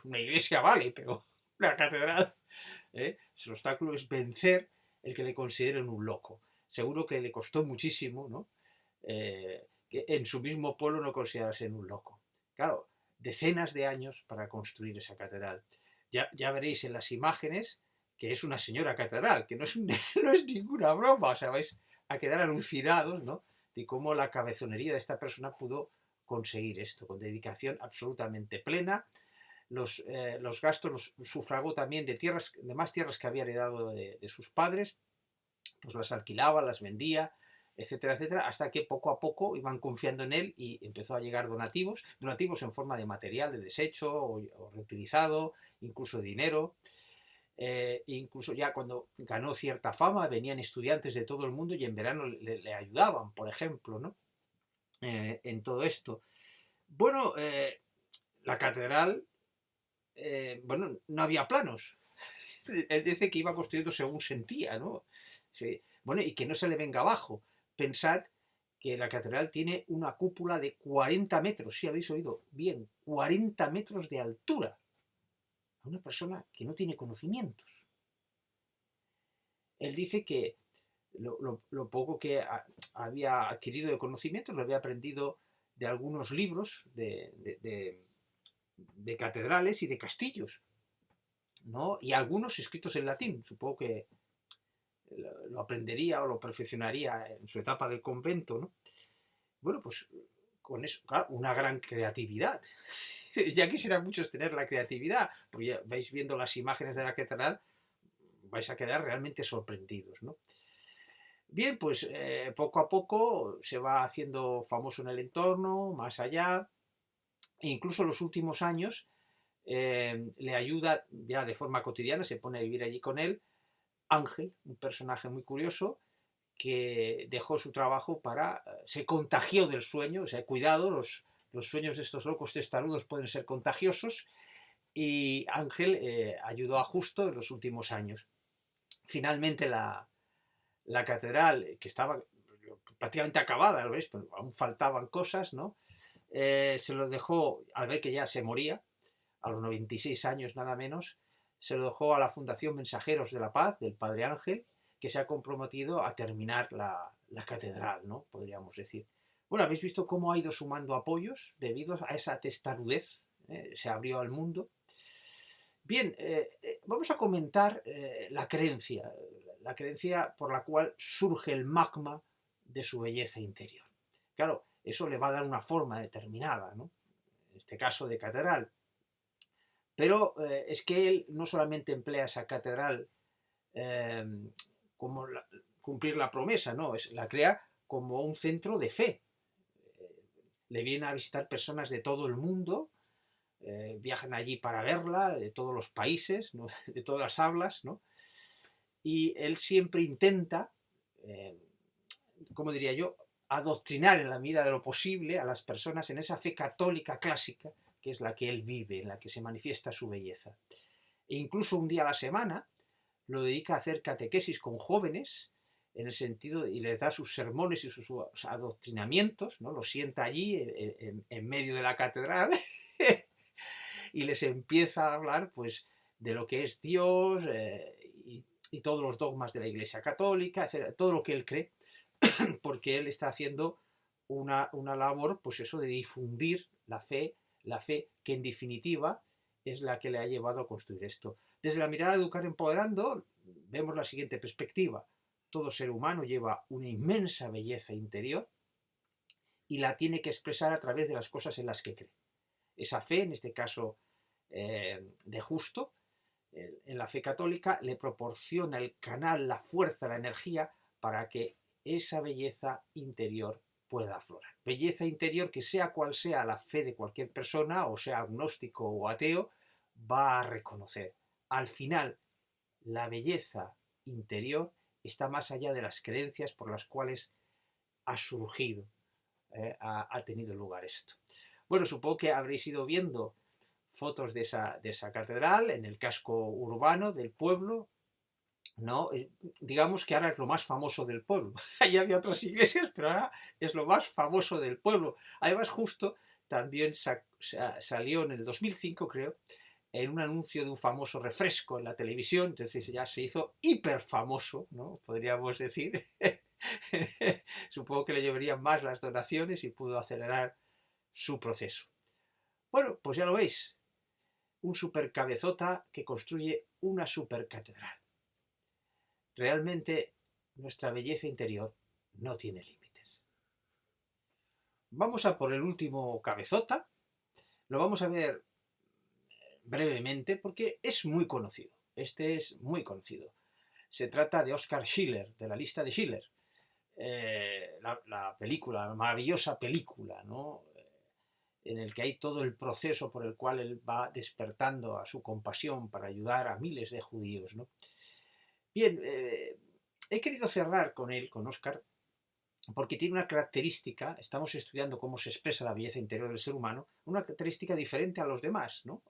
una iglesia vale, pero la catedral, el obstáculo es vencer el que le consideren un loco. Seguro que le costó muchísimo, ¿no? Que en su mismo pueblo no considerasen un loco. Claro, decenas de años para construir esa catedral. Ya veréis en las imágenes que es una señora catedral, que no es, no es ninguna broma, o sea, vais a quedar alucinados, ¿no? De cómo la cabezonería de esta persona pudo conseguir esto, con dedicación absolutamente plena. Los gastos los sufragó también de más tierras que había heredado de sus padres, pues las alquilaba, las vendía, etcétera, etcétera, hasta que poco a poco iban confiando en él y empezó a llegar donativos en forma de material, de desecho o reutilizado, incluso dinero. Incluso ya cuando ganó cierta fama, venían estudiantes de todo el mundo y en verano le ayudaban, por ejemplo, ¿no? En todo esto. Bueno, la catedral, bueno, no había planos. Él dice que iba construyendo según sentía, ¿no? Sí. Bueno, y que no se le venga abajo. Pensad que la catedral tiene una cúpula de 40 metros, si habéis oído bien, 40 metros de altura. A una persona que no tiene conocimientos. Él dice que lo poco que había adquirido de conocimientos lo había aprendido de algunos libros de catedrales y de castillos, ¿no? Y algunos escritos en latín. Supongo que lo aprendería o lo perfeccionaría en su etapa del convento, ¿no? Bueno, pues con eso, claro, una gran creatividad. Ya quisieran muchos tener la creatividad, porque ya vais viendo las imágenes de la catedral, vais a quedar realmente sorprendidos, ¿no? Bien, pues poco a poco se va haciendo famoso en el entorno, más allá, e incluso en los últimos años le ayuda ya de forma cotidiana, se pone a vivir allí con él, Ángel, un personaje muy curioso, que dejó su trabajo se contagió del sueño, o sea, cuidado, los sueños de estos locos testarudos pueden ser contagiosos, y Ángel ayudó a Justo en los últimos años. Finalmente la catedral, que estaba prácticamente acabada, ¿lo veis? Pero aún faltaban cosas, ¿no? Se lo dejó, al ver que ya se moría, a los 96 años nada menos, se lo dejó a la Fundación Mensajeros de la Paz, del Padre Ángel, que se ha comprometido a terminar la catedral, ¿no? Podríamos decir. Bueno, habéis visto cómo ha ido sumando apoyos debido a esa testarudez, se abrió al mundo. Bien, vamos a comentar la creencia por la cual surge el magma de su belleza interior. Claro, eso le va a dar una forma determinada, ¿no? En este caso de catedral. Pero es que él no solamente emplea esa catedral eh, como cumplir la promesa, no, la crea como un centro de fe. Le vienen a visitar personas de todo el mundo, viajan allí para verla, de todos los países, ¿no? De todas las hablas, ¿no? Y él siempre intenta ¿cómo diría yo?, adoctrinar en la medida de lo posible a las personas en esa fe católica clásica, que es la que él vive, en la que se manifiesta su belleza. E incluso un día a la semana lo dedica a hacer catequesis con jóvenes, en el sentido, y les da sus sermones y sus adoctrinamientos, ¿no? Los sienta allí en medio de la catedral y les empieza a hablar, pues, de lo que es Dios, y todos los dogmas de la Iglesia Católica, etcétera, todo lo que él cree, porque él está haciendo una labor, pues eso, de difundir la fe que en definitiva es la que le ha llevado a construir esto. Desde la mirada de Educar Empoderando vemos la siguiente perspectiva. Todo ser humano lleva una inmensa belleza interior y la tiene que expresar a través de las cosas en las que cree. Esa fe, en este caso de Justo, en la fe católica, le proporciona el canal, la fuerza, la energía para que esa belleza interior pueda aflorar. Belleza interior que, sea cual sea la fe de cualquier persona, o sea agnóstico o ateo, va a reconocer. Al final, la belleza interior está más allá de las creencias por las cuales ha surgido, ha tenido lugar esto. Bueno, supongo que habréis ido viendo fotos de esa catedral en el casco urbano del pueblo, ¿no? Digamos que ahora es lo más famoso del pueblo. Ahí había otras iglesias, pero ahora es lo más famoso del pueblo. Además, justo también salió en el 2005, creo, en un anuncio de un famoso refresco en la televisión, entonces ya se hizo hiper famoso, ¿no? Podríamos decir. Supongo que le llevarían más las donaciones y pudo acelerar su proceso. Bueno, pues ya lo veis, un supercabezota que construye una supercatedral. Realmente nuestra belleza interior no tiene límites. Vamos a por el último cabezota. Lo vamos a ver brevemente porque es muy conocido. Este es muy conocido. Se trata de Oskar Schiller, de la lista de Schiller. La película, la maravillosa película, ¿no? En el que hay todo el proceso por el cual él va despertando a su compasión para ayudar a miles de judíos, ¿no? Bien, he querido cerrar con él, con Oskar, porque tiene una característica, estamos estudiando cómo se expresa la belleza interior del ser humano, una característica diferente a los demás, ¿no?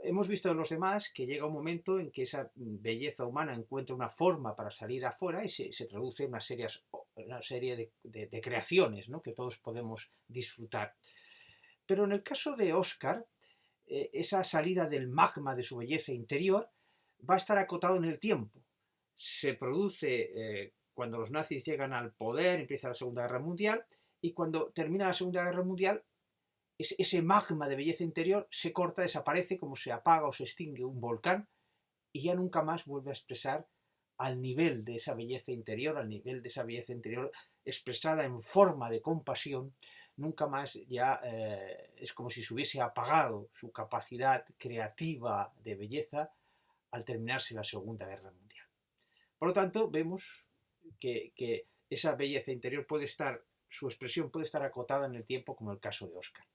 Hemos visto en los demás que llega un momento en que esa belleza humana encuentra una forma para salir afuera y se traduce en una serie de creaciones, ¿no?, que todos podemos disfrutar. Pero en el caso de Oskar, esa salida del magma de su belleza interior va a estar acotado en el tiempo. Se produce cuando los nazis llegan al poder, empieza la Segunda Guerra Mundial, y cuando termina la Segunda Guerra Mundial, ese magma de belleza interior se corta, desaparece, como se apaga o se extingue un volcán, y ya nunca más vuelve a expresar al nivel de esa belleza interior, al nivel de esa belleza interior expresada en forma de compasión. Nunca más ya es como si se hubiese apagado su capacidad creativa de belleza al terminarse la Segunda Guerra Mundial. Por lo tanto, vemos que esa belleza interior su expresión puede estar acotada en el tiempo, como el caso de Oskar.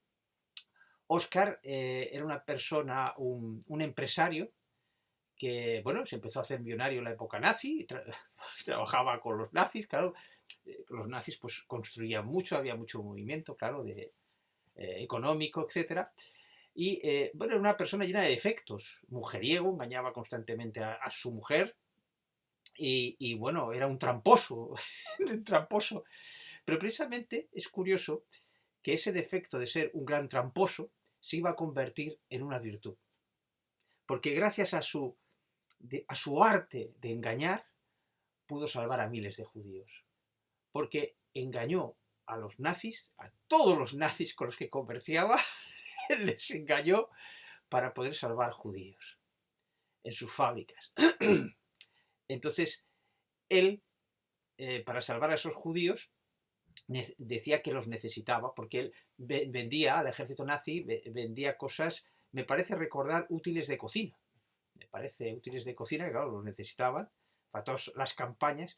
Oskar era una persona, un empresario, que, bueno, se empezó a hacer millonario en la época nazi, trabajaba con los nazis, claro, los nazis pues construían mucho, había mucho movimiento, claro, económico, etc. Y, bueno, era una persona llena de defectos, mujeriego, engañaba constantemente a su mujer, y bueno, era un tramposo, un tramposo. Pero precisamente es curioso que ese defecto de ser un gran tramposo se iba a convertir en una virtud. Porque gracias a su arte de engañar, pudo salvar a miles de judíos. Porque engañó a los nazis, a todos los nazis con los que comerciaba, les engañó para poder salvar judíos en sus fábricas. Entonces, él, para salvar a esos judíos, decía que los necesitaba, porque él vendía al ejército nazi, vendía cosas, me parece recordar, útiles de cocina. Me parece útiles de cocina, que claro, los necesitaban para todas las campañas.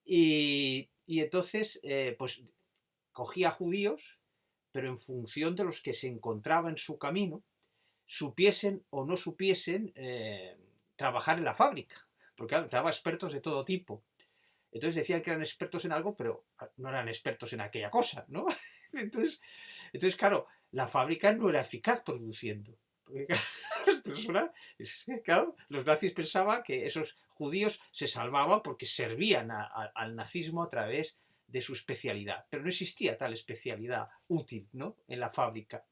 Y entonces, pues cogía judíos, pero en función de los que se encontraba en su camino, supiesen o no supiesen trabajar en la fábrica. Porque claro, daba expertos de todo tipo. Entonces decían que eran expertos en algo, pero no eran expertos en aquella cosa, ¿no? Entonces, claro, la fábrica no era eficaz produciendo. Porque las personas, claro, los nazis pensaban que esos judíos se salvaban porque servían al nazismo a través de su especialidad. Pero no existía tal especialidad útil, ¿no?, en la fábrica.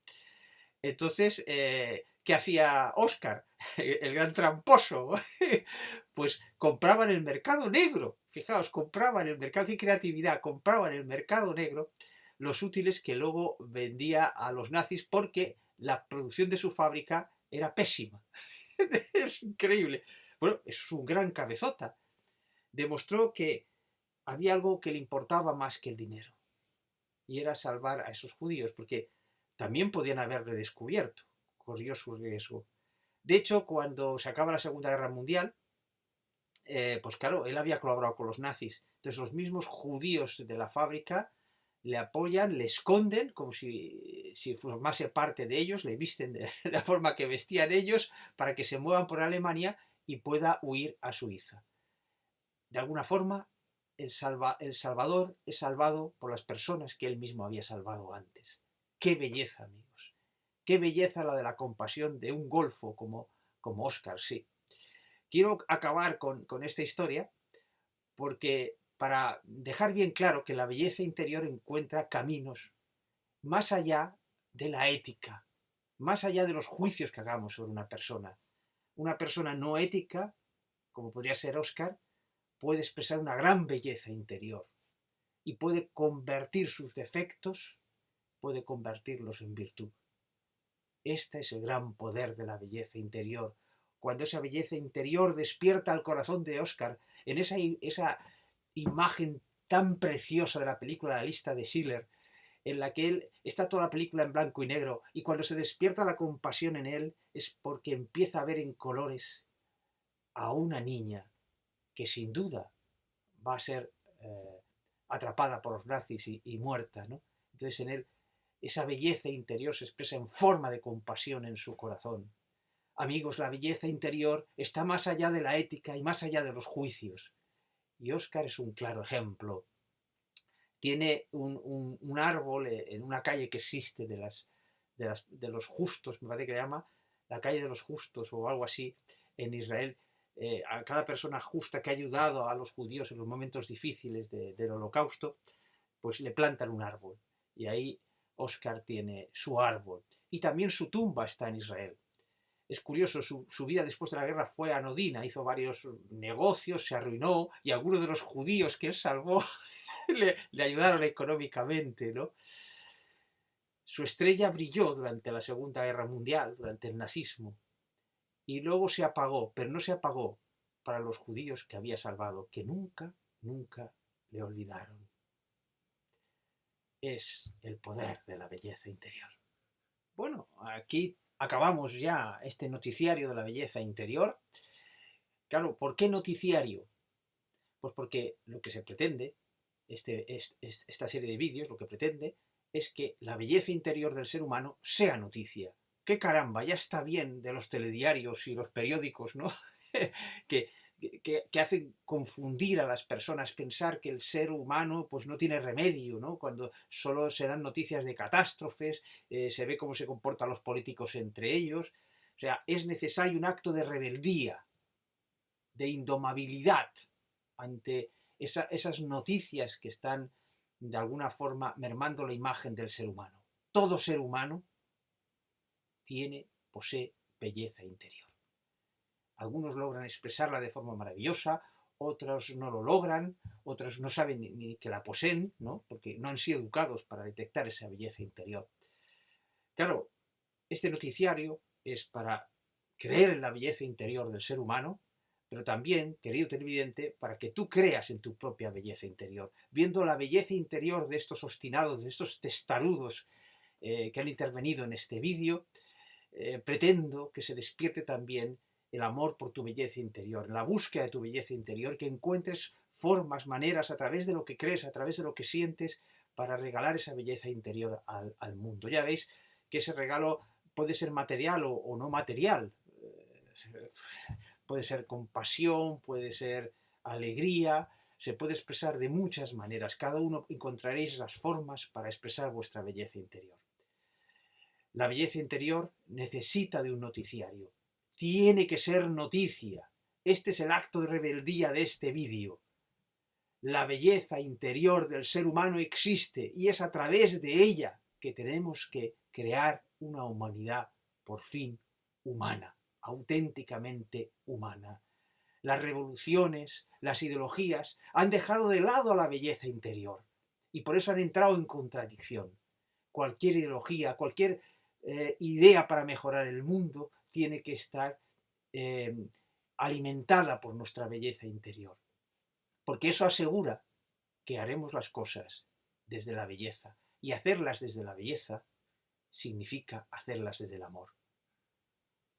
Entonces, ¿qué hacía Oscar? El gran tramposo. Pues compraba en el mercado negro. Fijaos, compraba en el mercado, qué creatividad, compraba en el mercado negro los útiles que luego vendía a los nazis porque la producción de su fábrica era pésima. Es increíble. Bueno, es un gran cabezota. Demostró que había algo que le importaba más que el dinero. Y era salvar a esos judíos, porque también podían haberle descubierto. Corrió su riesgo. De hecho, cuando se acaba la Segunda Guerra Mundial, pues claro, él había colaborado con los nazis. Entonces los mismos judíos de la fábrica le apoyan, le esconden como si formase parte de ellos, le visten de la forma que vestían ellos para que se muevan por Alemania y pueda huir a Suiza. De alguna forma, el Salvador es salvado por las personas que él mismo había salvado antes. ¡Qué belleza, amigos! ¡Qué belleza la de la compasión de un golfo como Oscar, sí! Quiero acabar con esta historia porque para dejar bien claro que la belleza interior encuentra caminos más allá de la ética, más allá de los juicios que hagamos sobre una persona. Una persona no ética, como podría ser Oscar, puede expresar una gran belleza interior y puede convertir sus defectos, puede convertirlos en virtud. Este es el gran poder de la belleza interior. Cuando esa belleza interior despierta al corazón de Oscar, en esa imagen tan preciosa de la película La lista de Schiller, en la que él está toda la película en blanco y negro, y cuando se despierta la compasión en él es porque empieza a ver en colores a una niña que sin duda va a ser atrapada por los nazis y muerta, ¿no? Entonces en él esa belleza interior se expresa en forma de compasión en su corazón. Amigos, la belleza interior está más allá de la ética y más allá de los juicios. Y Oscar es un claro ejemplo. Tiene un árbol en una calle que existe de los justos, me parece que se llama la calle de los justos o algo así en Israel. A cada persona justa que ha ayudado a los judíos en los momentos difíciles del holocausto, pues le plantan un árbol. Y ahí Oscar tiene su árbol. Y también su tumba está en Israel. Es curioso, su vida después de la guerra fue anodina, hizo varios negocios, se arruinó, y algunos de los judíos que él salvó le ayudaron económicamente, ¿no? Su estrella brilló durante la Segunda Guerra Mundial, durante el nazismo, y luego se apagó, pero no se apagó para los judíos que había salvado, que nunca, nunca le olvidaron. Es el poder de la belleza interior. Bueno, aquí acabamos ya este noticiario de la belleza interior. Claro, ¿por qué noticiario? Pues porque lo que se pretende, esta serie de vídeos, lo que pretende es que la belleza interior del ser humano sea noticia. ¡Qué caramba! Ya está bien de los telediarios y los periódicos, ¿no? que, que hacen confundir a las personas, pensar que el ser humano pues no tiene remedio, ¿no? Cuando solo se dan noticias de catástrofes, se ve cómo se comportan los políticos entre ellos. O sea, es necesario un acto de rebeldía, de indomabilidad ante esas noticias que están de alguna forma mermando la imagen del ser humano. Todo ser humano posee belleza interior. Algunos logran expresarla de forma maravillosa, otros no lo logran, otros no saben ni que la poseen, ¿no? Porque no han sido educados para detectar esa belleza interior. Claro, este noticiario es para creer en la belleza interior del ser humano, pero también, querido televidente, para que tú creas en tu propia belleza interior, viendo la belleza interior de estos obstinados, de estos testarudos que han intervenido en este vídeo, pretendo que se despierte también el amor por tu belleza interior, la búsqueda de tu belleza interior, que encuentres formas, maneras, a través de lo que crees, a través de lo que sientes, para regalar esa belleza interior al mundo. Ya veis que ese regalo puede ser material o no material. Puede ser compasión, puede ser alegría. O se puede expresar de muchas maneras. Cada uno encontraréis las formas para expresar vuestra belleza interior. La belleza interior necesita de un noticiario. Tiene que ser noticia. Este es el acto de rebeldía de este vídeo. La belleza interior del ser humano existe y es a través de ella que tenemos que crear una humanidad por fin humana, auténticamente humana. Las revoluciones, las ideologías han dejado de lado a la belleza interior y por eso han entrado en contradicción. Cualquier ideología, cualquier idea para mejorar el mundo tiene que estar alimentada por nuestra belleza interior, porque eso asegura que haremos las cosas desde la belleza, y hacerlas desde la belleza significa hacerlas desde el amor,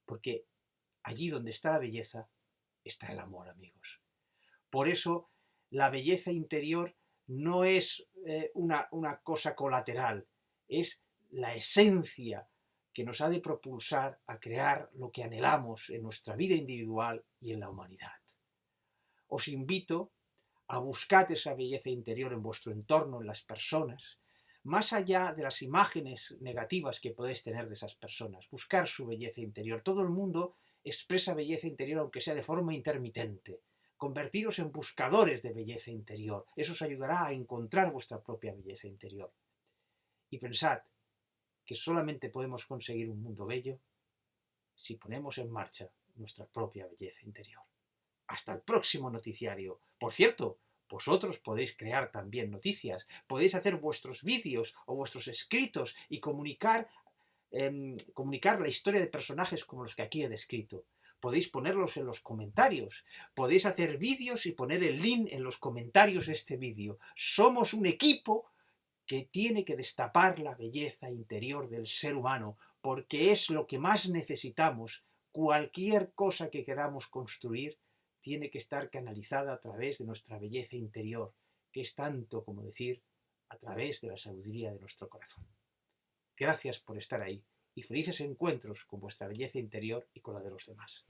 porque allí donde está la belleza está el amor, amigos. Por eso la belleza interior no es una cosa colateral, es la esencia que nos ha de propulsar a crear lo que anhelamos en nuestra vida individual y en la humanidad. Os invito a buscar esa belleza interior en vuestro entorno, en las personas, más allá de las imágenes negativas que podéis tener de esas personas. Buscar su belleza interior. Todo el mundo expresa belleza interior, aunque sea de forma intermitente. Convertiros en buscadores de belleza interior. Eso os ayudará a encontrar vuestra propia belleza interior. Y pensad que solamente podemos conseguir un mundo bello si ponemos en marcha nuestra propia belleza interior. Hasta el próximo noticiario. Por cierto, vosotros podéis crear también noticias, podéis hacer vuestros vídeos o vuestros escritos y comunicar la historia de personajes como los que aquí he descrito. Podéis ponerlos en los comentarios, podéis hacer vídeos y poner el link en los comentarios de este vídeo. Somos un equipo que tiene que destapar la belleza interior del ser humano, porque es lo que más necesitamos. Cualquier cosa que queramos construir tiene que estar canalizada a través de nuestra belleza interior, que es tanto como decir, a través de la sabiduría de nuestro corazón. Gracias por estar ahí y felices encuentros con vuestra belleza interior y con la de los demás.